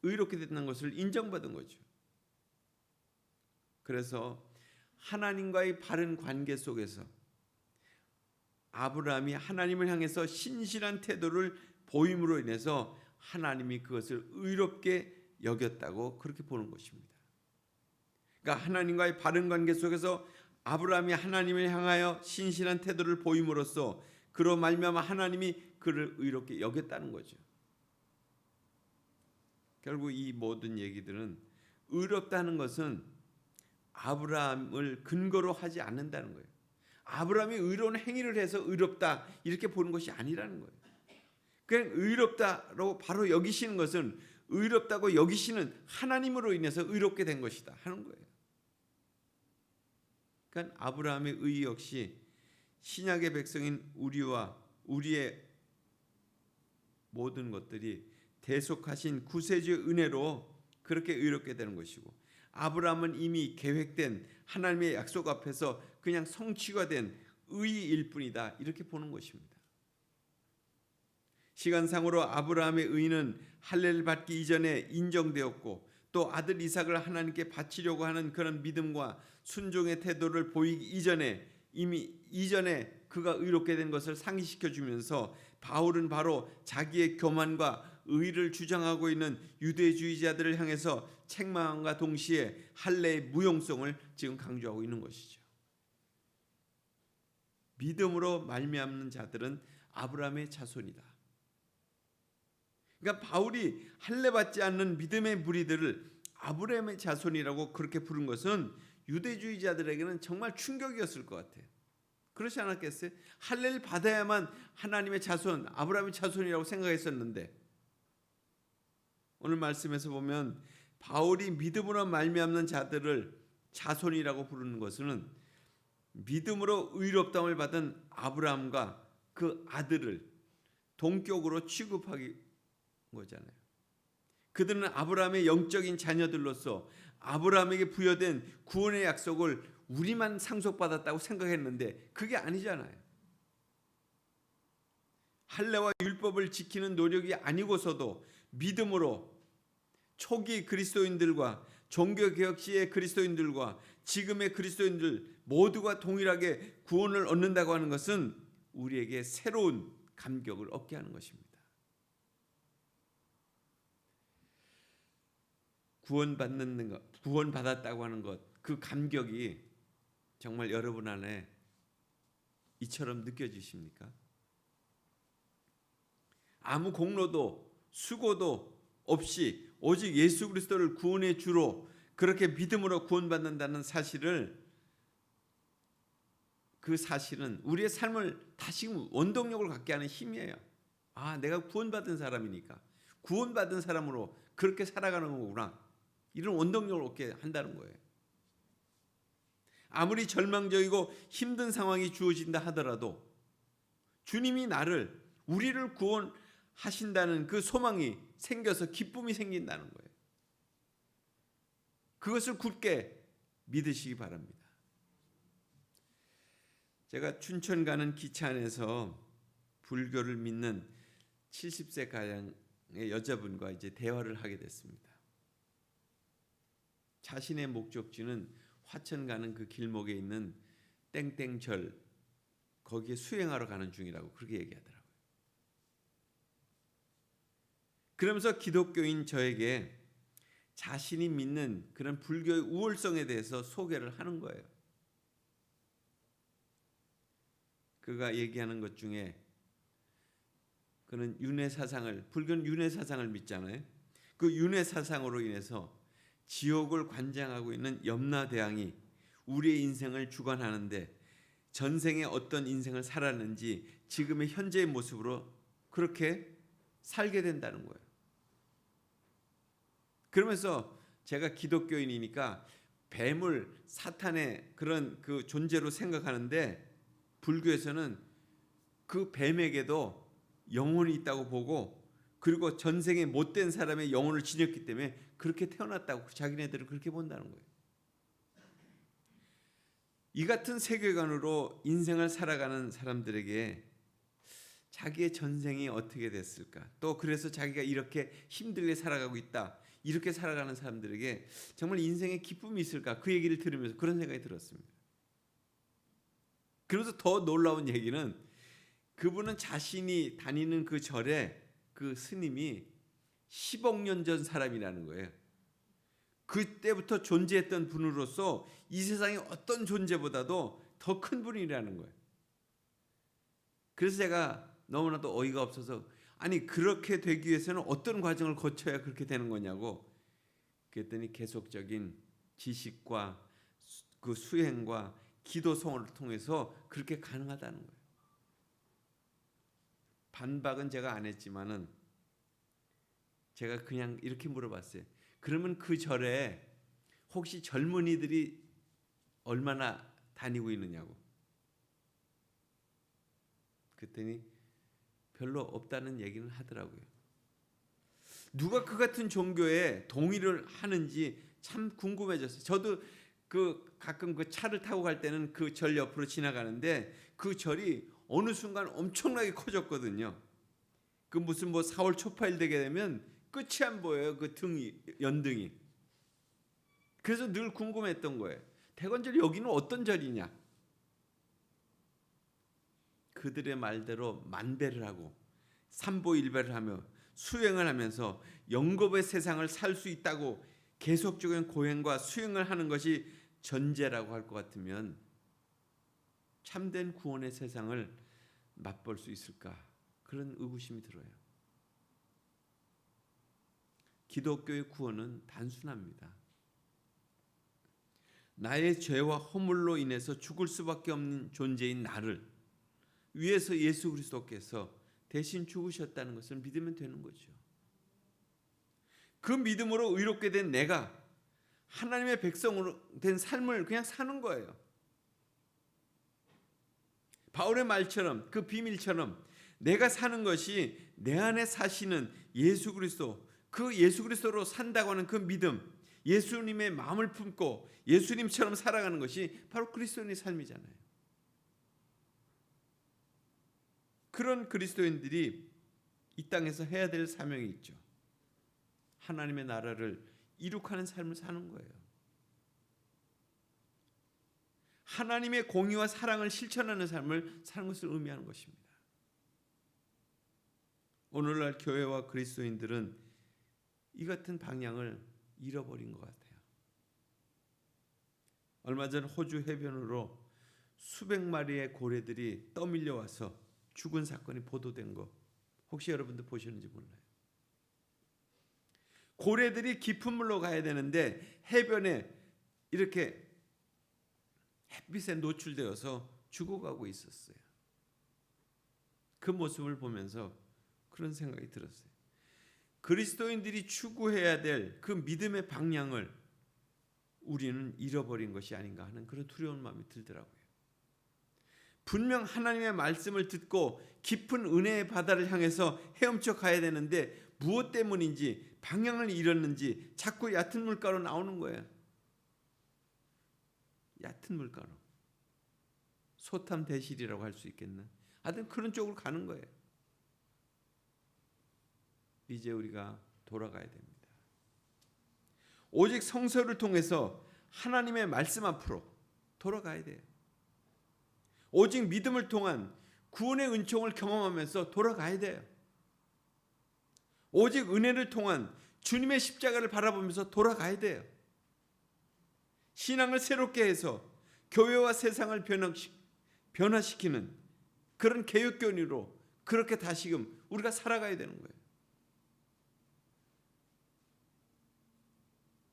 의롭게 됐다는 것을 인정받은 거죠. 그래서 하나님과의 바른 관계 속에서 아브라함이 하나님을 향해서 신실한 태도를 보임으로 인해서 하나님이 그것을 의롭게 여겼다고 그렇게 보는 것입니다. 그러니까 하나님과의 바른 관계 속에서 아브라함이 하나님을 향하여 신실한 태도를 보임으로써 그로 말미암아 하나님이 그를 의롭게 여겼다는 거죠. 결국 이 모든 얘기들은 의롭다는 것은 아브라함을 근거로 하지 않는다는 거예요. 아브라함이 의로운 행위를 해서 의롭다 이렇게 보는 것이 아니라는 거예요. 그냥 의롭다로 바로 여기시는 것은 의롭다고 여기시는 하나님으로 인해서 의롭게 된 것이다 하는 거예요. 그러니까 아브라함의 의 역시 신약의 백성인 우리와 우리의 모든 것들이 대속하신 구세주의 은혜로 그렇게 의롭게 되는 것이고, 아브라함은 이미 계획된 하나님의 약속 앞에서 그냥 성취가 된 의일 뿐이다 이렇게 보는 것입니다. 시간상으로 아브라함의 의는 할례를 받기 이전에 인정되었고, 또 아들 이삭을 하나님께 바치려고 하는 그런 믿음과 순종의 태도를 보이기 이전에 이미 이전에 그가 의롭게 된 것을 상기시켜 주면서 바울은 바로 자기의 교만과 의를 주장하고 있는 유대주의자들을 향해서 책망과 동시에 할례의 무용성을 지금 강조하고 있는 것이죠. 믿음으로 말미암는 자들은 아브라함의 자손이다. 그러니까 바울이 할례 받지 않는 믿음의 무리들을 아브라함의 자손이라고 그렇게 부른 것은 유대주의자들에게는 정말 충격이었을 것 같아요. 그렇지 않았겠어요? 할례를 받아야만 하나님의 자손, 아브라함의 자손이라고 생각했었는데, 오늘 말씀에서 보면 바울이 믿음으로 말미암는 자들을 자손이라고 부르는 것은 믿음으로 의롭다함을 받은 아브라함과 그 아들을 동격으로 취급하기 거잖아요. 그들은 아브라함의 영적인 자녀들로서 아브라함에게 부여된 구원의 약속을 우리만 상속받았다고 생각했는데 그게 아니잖아요. 할례와 율법을 지키는 노력이 아니고서도 믿음으로 초기 그리스도인들과 종교개혁 시의 그리스도인들과 지금의 그리스도인들 모두가 동일하게 구원을 얻는다고 하는 것은 우리에게 새로운 감격을 얻게 하는 것입니다. 구원받았다고 하는 것, 그 감격이 정말 여러분 안에 이처럼 느껴지십니까? 아무 공로도 수고도 없이 오직 예수 그리스도를 구원의 주로 그렇게 믿음으로 구원받는다는 사실을, 그 사실은 우리의 삶을 다시금 원동력을 갖게 하는 힘이에요. 아, 내가 구원받은 사람이니까 구원받은 사람으로 그렇게 살아가는 거구나, 이런 원동력을 얻게 한다는 거예요. 아무리 절망적이고 힘든 상황이 주어진다 하더라도 주님이 우리를 구원하신다는 그 소망이 생겨서 기쁨이 생긴다는 거예요. 그것을 굳게 믿으시기 바랍니다. 제가 춘천 가는 기차 안에서 불교를 믿는 70세 가량의 여자분과 이제 대화를 하게 됐습니다. 자신의 목적지는 화천 가는 그 길목에 있는 땡땡절, 거기에 수행하러 가는 중이라고 그렇게 얘기하더라고요. 그러면서 기독교인 저에게 자신이 믿는 그런 불교의 우월성에 대해서 소개를 하는 거예요. 그가 얘기하는 것 중에, 그는 불교는 윤회 사상을 믿잖아요. 그 윤회 사상으로 인해서 지옥을 관장하고 있는 염라대왕이 우리의 인생을 주관하는데 전생에 어떤 인생을 살았는지 지금의 현재의 모습으로 그렇게 살게 된다는 거예요. 그러면서 제가 기독교인이니까 뱀을 사탄의 그런 그 존재로 생각하는데, 불교에서는 그 뱀에게도 영혼이 있다고 보고, 그리고 전생에 못된 사람의 영혼을 지녔기 때문에 그렇게 태어났다고 자기네들은 그렇게 본다는 거예요. 이 같은 세계관으로 인생을 살아가는 사람들에게 자기의 전생이 어떻게 됐을까, 또 그래서 자기가 이렇게 힘들게 살아가고 있다, 이렇게 살아가는 사람들에게 정말 인생에 기쁨이 있을까, 그 얘기를 들으면서 그런 생각이 들었습니다. 그래서 더 놀라운 얘기는, 그분은 자신이 다니는 그 절에 그 스님이 10억 년 전 사람이라는 거예요. 그때부터 존재했던 분으로서 이 세상의 어떤 존재보다도 더 큰 분이라는 거예요. 그래서 제가 너무나도 어이가 없어서, 아니 그렇게 되기 위해서는 어떤 과정을 거쳐야 그렇게 되는 거냐고 그랬더니, 계속적인 지식과 그 수행과 기도 성원을 통해서 그렇게 가능하다는 거예요. 반박은 제가 안 했지만은 제가 그냥 이렇게 물어봤어요. 그러면 그 절에 혹시 젊은이들이 얼마나 다니고 있느냐고. 그랬더니 별로 없다는 얘기는 하더라고요. 누가 그 같은 종교에 동의를 하는지 참 궁금해졌어요. 저도 가끔 그 차를 타고 갈 때는 그 절 옆으로 지나가는데 그 절이 어느 순간 엄청나게 커졌거든요. 그 무슨 4월 초파일 되게 되면 끝이 안 보여요. 그 연등이. 그래서 늘 궁금했던 거예요. 대관절 여기는 어떤 절이냐? 그들의 말대로 만배를 하고 삼보일배를 하며 수행을 하면서 영겁의 세상을 살 수 있다고 계속적인 고행과 수행을 하는 것이 전제라고 할 것 같으면 참된 구원의 세상을 맛볼 수 있을까? 그런 의구심이 들어요. 기독교의 구원은 단순합니다. 나의 죄와 허물로 인해서 죽을 수밖에 없는 존재인 나를 위해서 예수 그리스도께서 대신 죽으셨다는 것을 믿으면 되는 거죠. 그 믿음으로 의롭게 된 내가 하나님의 백성으로 된 삶을 그냥 사는 거예요. 바울의 말처럼 그 비밀처럼 내가 사는 것이 내 안에 사시는 예수 그리스도, 그 예수 그리스도로 산다고 하는 그 믿음, 예수님의 마음을 품고 예수님처럼 살아가는 것이 바로 그리스도인의 삶이잖아요. 그런 그리스도인들이 이 땅에서 해야 될 사명이 있죠. 하나님의 나라를 이룩하는 삶을 사는 거예요. 하나님의 공의와 사랑을 실천하는 삶을 사는 것을 의미하는 것입니다. 오늘날 교회와 그리스도인들은 이 같은 방향을 잃어버린 것 같아요. 얼마 전 호주 해변으로 수백 마리의 고래들이 떠밀려 와서 죽은 사건이 보도된 거 혹시 여러분들 보셨는지 몰라요. 고래들이 깊은 물로 가야 되는데 해변에 이렇게 햇빛에 노출되어서 죽어가고 있었어요. 그 모습을 보면서 그런 생각이 들었어요. 그리스도인들이 추구해야 될 그 믿음의 방향을 우리는 잃어버린 것이 아닌가 하는 그런 두려운 마음이 들더라고요. 분명 하나님의 말씀을 듣고 깊은 은혜의 바다를 향해서 헤엄쳐 가야 되는데 무엇 때문인지 방향을 잃었는지 자꾸 얕은 물가로 나오는 거예요. 얕은 물가로. 소탐 대실이라고 할 수 있겠나? 하여튼 그런 쪽으로 가는 거예요. 이제 우리가 돌아가야 됩니다. 오직 성서를 통해서 하나님의 말씀 앞으로 돌아가야 돼요. 오직 믿음을 통한 구원의 은총을 경험하면서 돌아가야 돼요. 오직 은혜를 통한 주님의 십자가를 바라보면서 돌아가야 돼요. 신앙을 새롭게 해서 교회와 세상을 변화시키는 그런 개혁교리로 그렇게 다시금 우리가 살아가야 되는 거예요.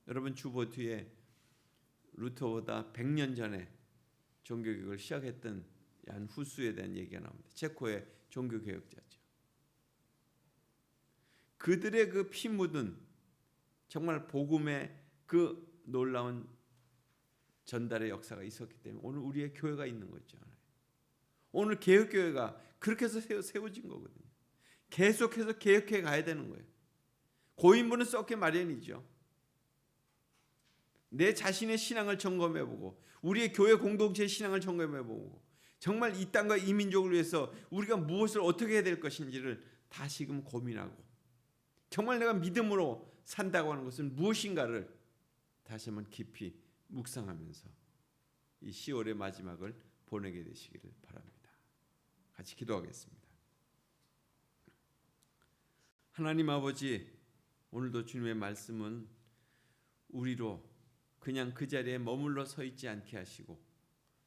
여러분 주보트에 루터보다 100년 전에 종교개혁을 시작했던 얀 후스에 대한 얘기가 나옵니다. 체코의 종교개혁자죠. 그들의 그 피 묻은 정말 복음의 그 놀라운 전달의 역사가 있었기 때문에 오늘 우리의 교회가 있는 거죠. 오늘 개혁교회가 그렇게 해서 세워진 거거든요. 계속해서 개혁해 가야 되는 거예요. 고인물은 썩게 마련이죠. 내 자신의 신앙을 점검해보고 우리의 교회 공동체의 신앙을 점검해보고 정말 이 땅과 이 민족을 위해서 우리가 무엇을 어떻게 해야 될 것인지를 다시금 고민하고 정말 내가 믿음으로 산다고 하는 것은 무엇인가를 다시 한번 깊이 묵상하면서 이 10월의 마지막을 보내게 되시기를 바랍니다. 같이 기도하겠습니다. 하나님 아버지, 오늘도 주님의 말씀은 우리로 그냥 그 자리에 머물러 서 있지 않게 하시고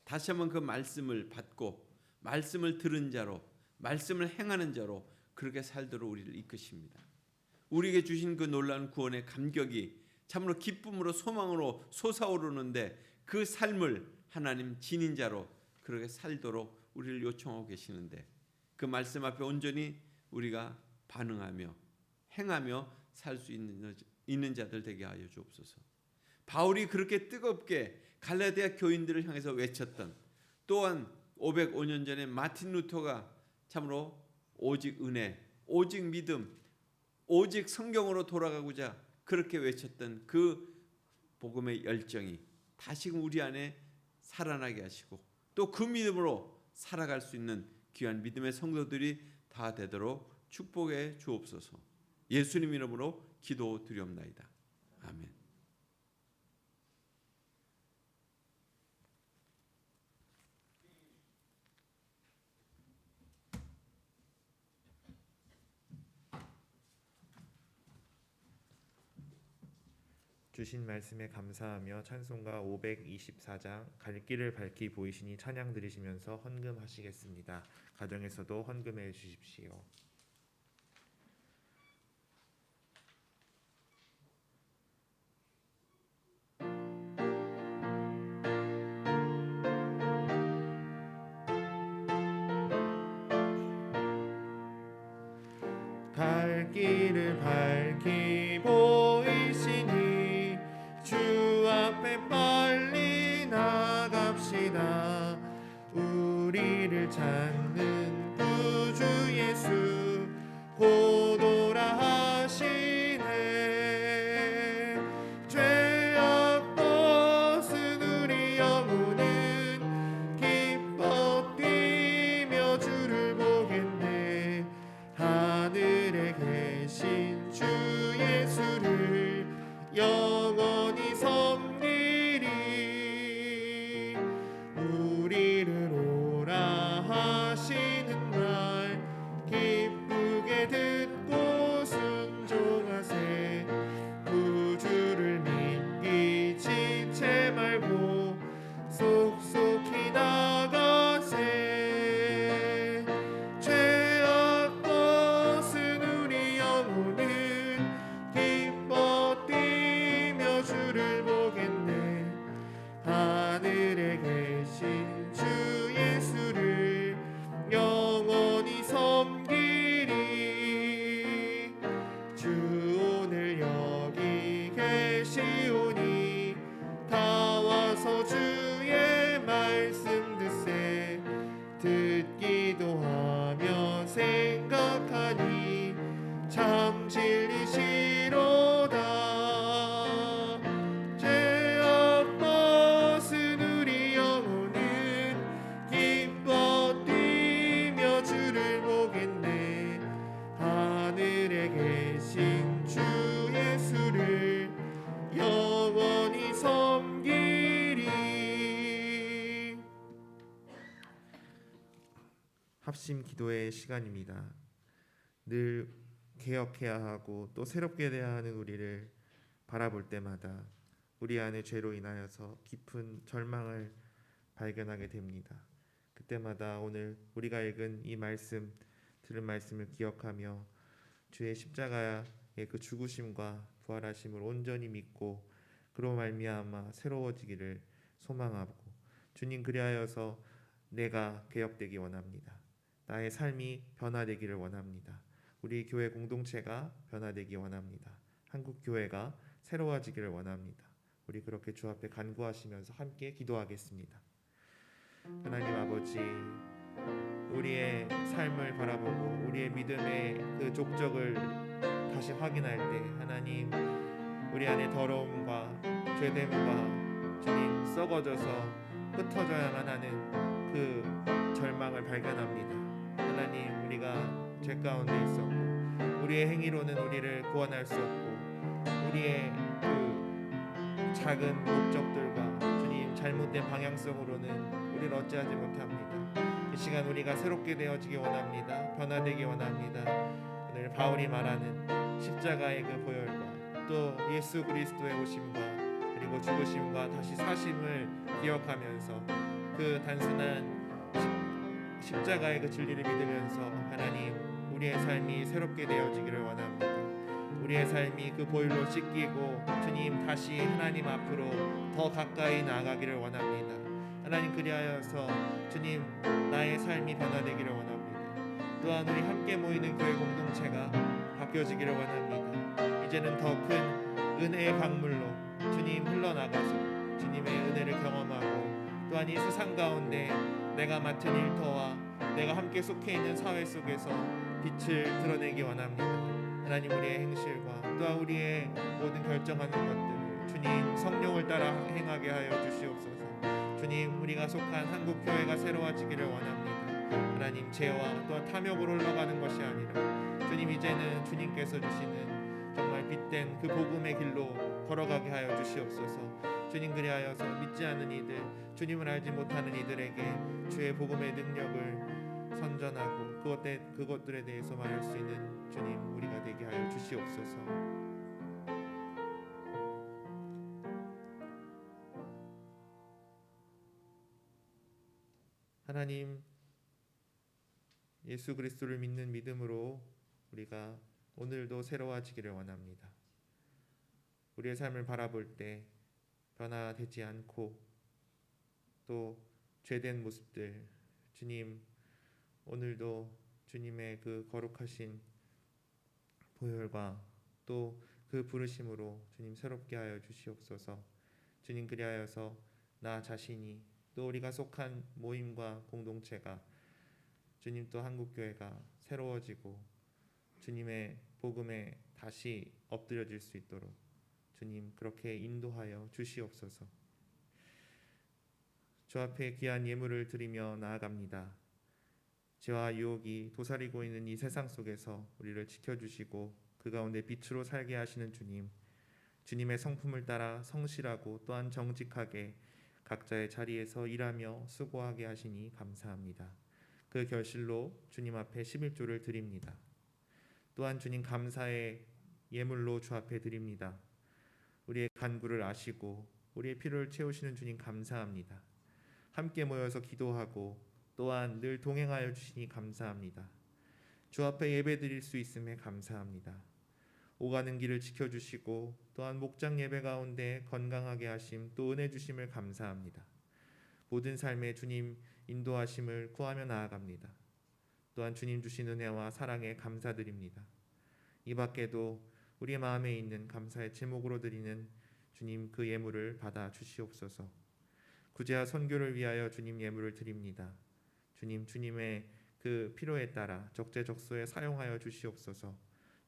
다시 한번 그 말씀을 받고 말씀을 들은 자로 말씀을 행하는 자로 그렇게 살도록 우리를 이끄십니다. 우리에게 주신 그 놀라운 구원의 감격이 참으로 기쁨으로 소망으로 솟아오르는데 그 삶을 하나님 지닌 자로 그렇게 살도록 우리를 요청하고 계시는데 그 말씀 앞에 온전히 우리가 반응하며 행하며 살 수 있는 자들 되게 하여 주옵소서. 바울이 그렇게 뜨겁게 갈라디아 교인들을 향해서 외쳤던, 또한 505년 전에 마틴 루터가 참으로 오직 은혜, 오직 믿음, 오직 성경으로 돌아가고자 그렇게 외쳤던 그 복음의 열정이 다시금 우리 안에 살아나게 하시고, 또 그 믿음으로 살아갈 수 있는 귀한 믿음의 성도들이 다 되도록 축복해 주옵소서. 예수님 이름으로 기도드리옵나이다. 아멘. 주신 말씀에 감사하며 찬송가 524장 갈 길을 밝히 보이시니 찬양 드리시면서 헌금하시겠습니다. 가정에서도 헌금해 주십시오. 갈 길을 밝히 보이시니 주 앞에 빨리 나갑시다. 우리를 찾는 구주 예수 곧 오라 하시네. 죄악 벗은 우리 영혼은 기뻐 뛰며 주를 보겠네. 하늘에 계신 주 예수를 영원히 섬기리. 우리를 오라 하시는 말 기쁘게 듣고 순종하세. 구주를 믿기 지체 말고 속속히 나가세. 죄악 벗은 우리 영혼은 기뻐 뛰며 주를 보겠네. 하늘에 계신 주 예수를 영원히 섬기리. 주 오늘 여기 계시오니 다 와서 주의 말씀 듣세. 듣기도 하며 생각하니 참 진리시로다. 죄악 벗은 우리 영혼은 기뻐 뛰며 주를 보겠네. 하늘에 계신 주 예수를 영원히 섬기리. 합심 기도의 시간입니다. 늘 개혁해야 하고 또 새롭게 돼야 하는 우리를 바라볼 때마다 우리 안의 죄로 인하여서 깊은 절망을 발견하게 됩니다. 그때마다 오늘 우리가 읽은 이 말씀, 들은 말씀을 기억하며 주의 십자가의 그 죽으심과 부활하심을 온전히 믿고 그로 말미암아 새로워지기를 소망하고, 주님 그리하여서 내가 개혁되기 원합니다. 나의 삶이 변화되기를 원합니다. 우리 교회 공동체가 변화되기 원합니다. 한국 교회가 새로워지기를 원합니다. 우리 그렇게 주 앞에 간구하시면서 함께 기도하겠습니다. 하나님 아버지, 우리의 삶을 바라보고 우리의 믿음의 그 족적을 다시 확인할 때 하나님, 우리 안에 더러움과 죄됨과 주님 썩어져서 흩어져야만 하는 그 절망을 발견합니다. 하나님, 우리가 죄 가운데 있었고 우리의 행위로는 우리를 구원할 수 없고 우리의 그 작은 목적들과 주님 잘못된 방향성으로는 우리를 어찌하지 못합니다. 이 시간 우리가 새롭게 되어지기 원합니다. 변화되기 원합니다. 오늘 바울이 말하는 십자가의 그 보혈과 또 예수 그리스도의 오심과 그리고 죽으심과 다시 사심을 기억하면서 그 단순한 십자가의 그 진리를 믿으면서 하나님, 우리의 삶이 새롭게 되어지기를 원합니다. 우리의 삶이 그 보혈로 씻기고 주님 다시 하나님 앞으로 더 가까이 나아가기를 원합니다. 하나님 그리하여서 주님 나의 삶이 변화되기를 원합니다. 또한 우리 함께 모이는 교회 공동체가 바뀌어지기를 원합니다. 이 이제는 더 큰 은혜의 강물로 주님 흘러나가서 주님의 은혜를 경험하고 또한 이 세상 가운데 내가 맡은 일터와 내가 함께 속해 있는 사회 속에서 빛을 드러내기 원합니다. 하나님, 우리의 행실과 또한 우리의 모든 결정하는 것들을 주님 성령을 따라 행하게 하여 주시옵소서. 주님, 우리가 속한 한국교회가 새로워지기를 원합니다. 하나님, 죄와 또한 탐욕으로 흘러가는 것이 아니라 주님, 이제는 주님께서 주시는 정말 빛된 그 복음의 길로 걸어가게 하여 주시옵소서. 주님, 그리하여서 믿지 않는 이들, 주님을 알지 못하는 이들에게 주의 복음의 능력을 선전하고 그것들에 대해서 말할 수 있는 주님, 우리가 되게 하여 주시옵소서. 하나님, 예수 그리스도를 믿는 믿음으로 우리가 오늘도 새로워지기를 원합니다. 우리의 삶을 바라볼 때 변화되지 않고 또 죄된 모습들, 주님, 오늘도 주님의 그 거룩하신 보혈과 또 그 부르심으로 주님 새롭게 하여 주시옵소서. 주님, 그리하여서 나 자신이 또 우리가 속한 모임과 공동체가 주님 또 한국교회가 새로워지고 주님의 복음에 다시 엎드려질 수 있도록 주님 그렇게 인도하여 주시옵소서. 주 앞에 귀한 예물을 드리며 나아갑니다. 죄와 유혹이 도사리고 있는 이 세상 속에서 우리를 지켜주시고 그 가운데 빛으로 살게 하시는 주님, 주님의 성품을 따라 성실하고 또한 정직하게 각자의 자리에서 일하며 수고하게 하시니 감사합니다. 그 결실로 주님 앞에 11조를 드립니다. 또한 주님 감사의 예물로 주 앞에 드립니다. 우리의 간구를 아시고 우리의 필요를 채우시는 주님 감사합니다. 함께 모여서 기도하고 또한 늘 동행하여 주시니 감사합니다. 주 앞에 예배 드릴 수 있음에 감사합니다. 오가는 길을 지켜주시고 또한 목장 예배 가운데 건강하게 하심 또 은혜 주심을 감사합니다. 모든 삶에 주님 인도하심을 구하며 나아갑니다. 또한 주님 주신 은혜와 사랑에 감사드립니다. 이 밖에도 우리의 마음에 있는 감사의 제목으로 드리는 주님 그 예물을 받아 주시옵소서. 구제와 선교를 위하여 주님 예물을 드립니다. 주님, 주님의 그 필요에 따라 적재적소에 사용하여 주시옵소서.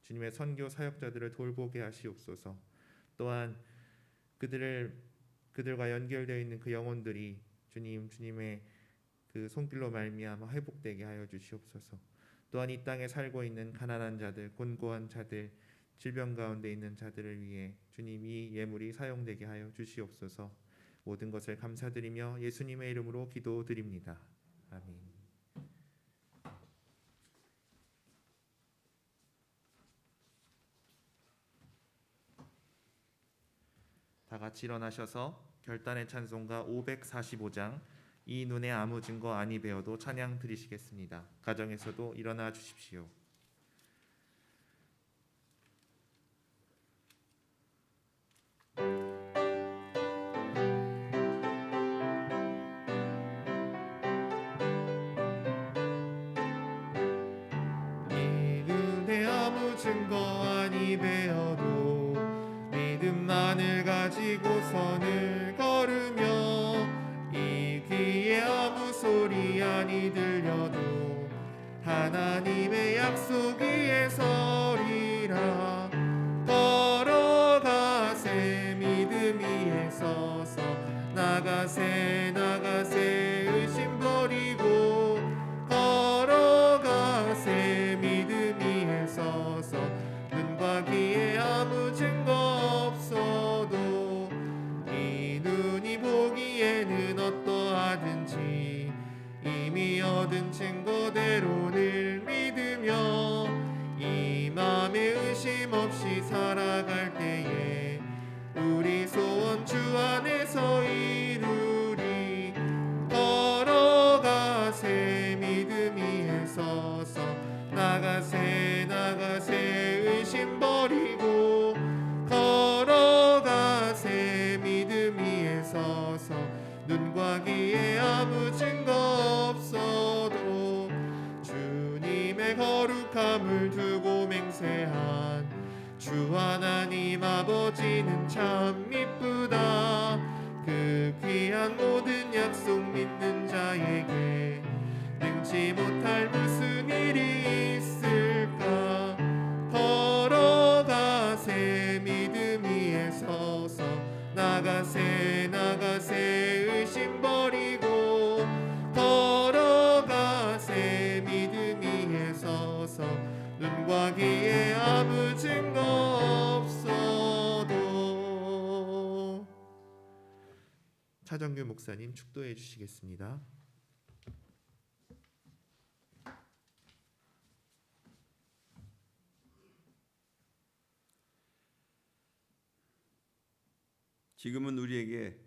주님의 선교 사역자들을 돌보게 하시옵소서. 또한 그들과 연결되어 있는 그 영혼들이 주님의 그 손길로 말미암아 회복되게 하여 주시옵소서. 또한 이 땅에 살고 있는 가난한 자들, 곤고한 자들, 질병 가운데 있는 자들을 위해 주님 이 예물이 사용되게 하여 주시옵소서. 모든 것을 감사드리며 예수님의 이름으로 기도드립니다. 아멘. 다 같이 일어나셔서 결단의 찬송가 545장 이 눈에 아무 증거 아니 배워도 찬양 드리시겠습니다. 가정에서도 일어나 주십시오. 이 눈에 아무 증거 아니 배워도 믿음만을 가지고선을 걸으며 이 귀에 아무 소리 아니 들려도 하나님의 약속 위에 서리라. 걸어가세 믿음 위에 서서 나가세 의심 버리고 걸어가세 믿음 위에 서서 눈과 귀에 아무 증거 없어도 이 눈이 보기에는 어떠하든지 이미 얻은 증거대로 늘 믿으며 이 맘에 의심 없이 살아갈 때에 우리 소원 주 안에서 이루 참 미쁘다. 그 귀한 모든 약속 믿는 자에게 능치 못할 무슨 일이 있을까. 걸어가세 믿음 위에 서서 나가세 나가세 의심 버리고 걸어가세 믿음 위에 서서 눈과 귀에 아무 증거 없어도. 차정규 목사님 축도해 주시겠습니다. 지금은 우리에게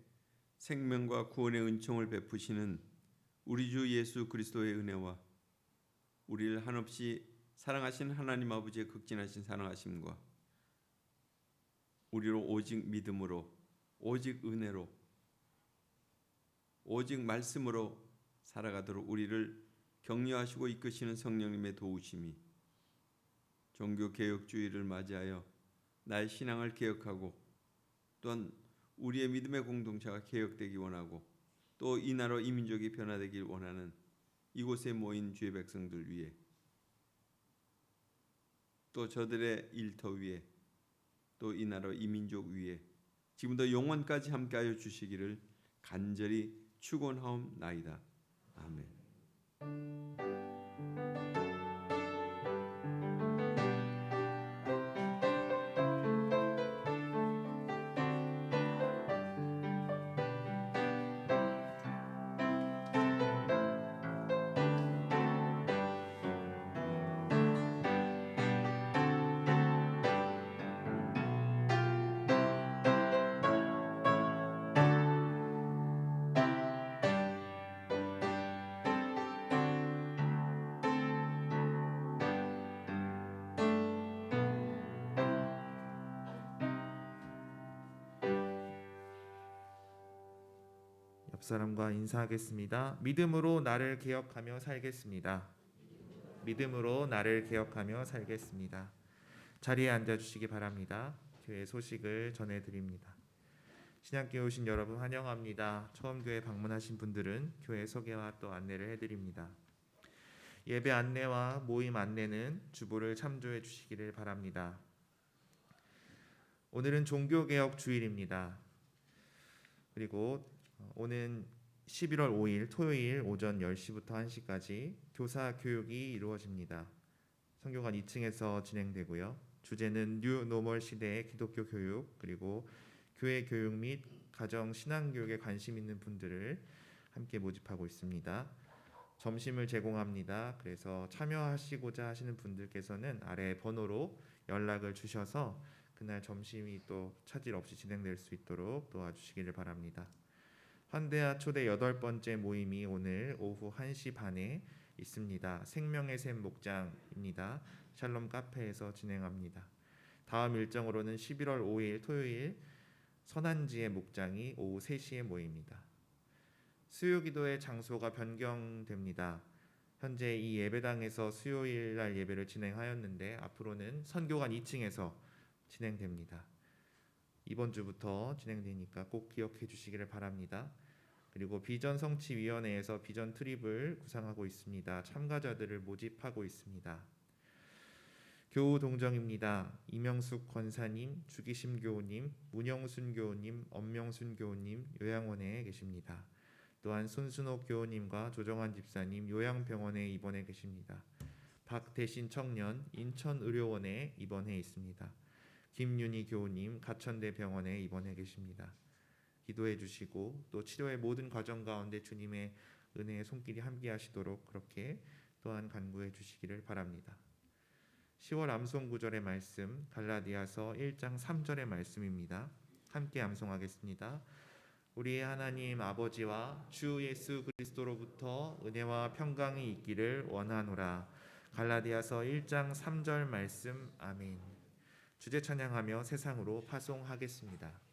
생명과 구원의 은총을 베푸시는 우리 주 예수 그리스도의 은혜와 우리를 한없이 사랑하신 하나님 아버지의 극진하신 사랑하심과 우리로 오직 믿음으로, 오직 은혜로, 오직 말씀으로 살아가도록 우리를 격려하시고 이끄시는 성령님의 도우심이 종교개혁주의를 맞이하여 나의 신앙을 개혁하고 또한 우리의 믿음의 공동체가 개혁되기 원하고 또 이 나라 이 민족이 변화되길 원하는 이곳에 모인 주의 백성들 위해 또 저들의 일터 위에 또 이 나라 이 민족 위에 지금도 영원까지 함께하여 주시기를 간절히 축원하옵나이다. 아멘. 옆 사람과 인사하겠습니다. 믿음으로 나를 개혁하며 살겠습니다. 믿음으로 나를 개혁하며 살겠습니다. 자리에 앉아 주시기 바랍니다. 교회 소식을 전해 드립니다. 신학교에 오신 여러분 환영합니다. 처음 교회 방문하신 분들은 교회 소개와 또 안내를 해드립니다. 예배 안내와 모임 안내는 주보를 참조해 주시기를 바랍니다. 오늘은 종교개혁 주일입니다. 그리고 오는 11월 5일 토요일 오전 10시부터 1시까지 교사 교육이 이루어집니다. 성교관 2층에서 진행되고요. 주제는 뉴 노멀 시대의 기독교 교육 그리고 교회 교육 및 가정 신앙 교육에 관심 있는 분들을 함께 모집하고 있습니다. 점심을 제공합니다. 그래서 참여하시고자 하시는 분들께서는 아래 번호로 연락을 주셔서 그날 점심이 또 차질 없이 진행될 수 있도록 도와주시기를 바랍니다. 환대하 초대 8번째 모임이 오늘 오후 1시 반에 있습니다. 생명의 샘 목장입니다. 샬롬 카페에서 진행합니다. 다음 일정으로는 11월 5일 토요일 선한지의 목장이 오후 3시에 모입니다. 수요기도의 장소가 변경됩니다. 현재 이 예배당에서 수요일 날 예배를 진행하였는데 앞으로는 선교관 2층에서 진행됩니다. 이번 주부터 진행되니까 꼭 기억해 주시기를 바랍니다. 그리고 비전 성취위원회에서 비전 트립을 구상하고 있습니다. 참가자들을 모집하고 있습니다. 교우 동정입니다. 이명숙 권사님, 주기심 교우님, 문영순 교우님, 엄명순 교우님 요양원에 계십니다. 또한 손순옥 교우님과 조정환 집사님 요양병원에 입원해 계십니다. 박대신 청년 인천의료원에 입원해 있습니다. 김윤희 교우님 가천대 병원에 입원해 계십니다. 기도해 주시고 또 치료의 모든 과정 가운데 주님의 은혜의 손길이 함께 하시도록 그렇게 또한 간구해 주시기를 바랍니다. 10월 암송 구절의 말씀 갈라디아서 1장 3절의 말씀입니다. 함께 암송하겠습니다. 우리의 하나님 아버지와 주 예수 그리스도로부터 은혜와 평강이 있기를 원하노라. 갈라디아서 1장 3절 말씀. 아멘. 주제 찬양하며 세상으로 파송하겠습니다.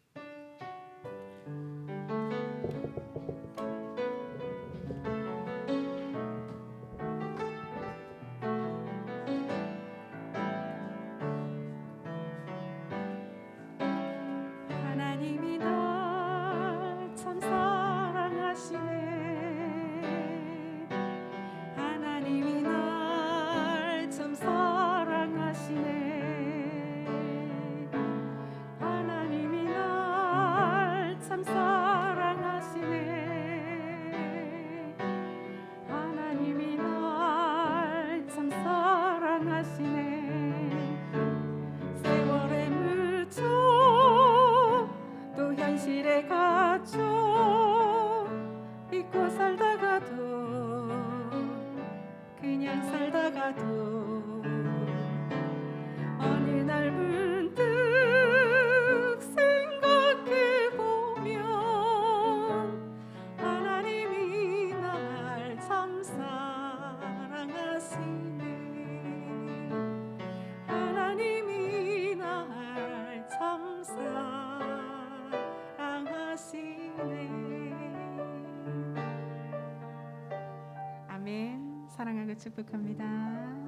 축복합니다.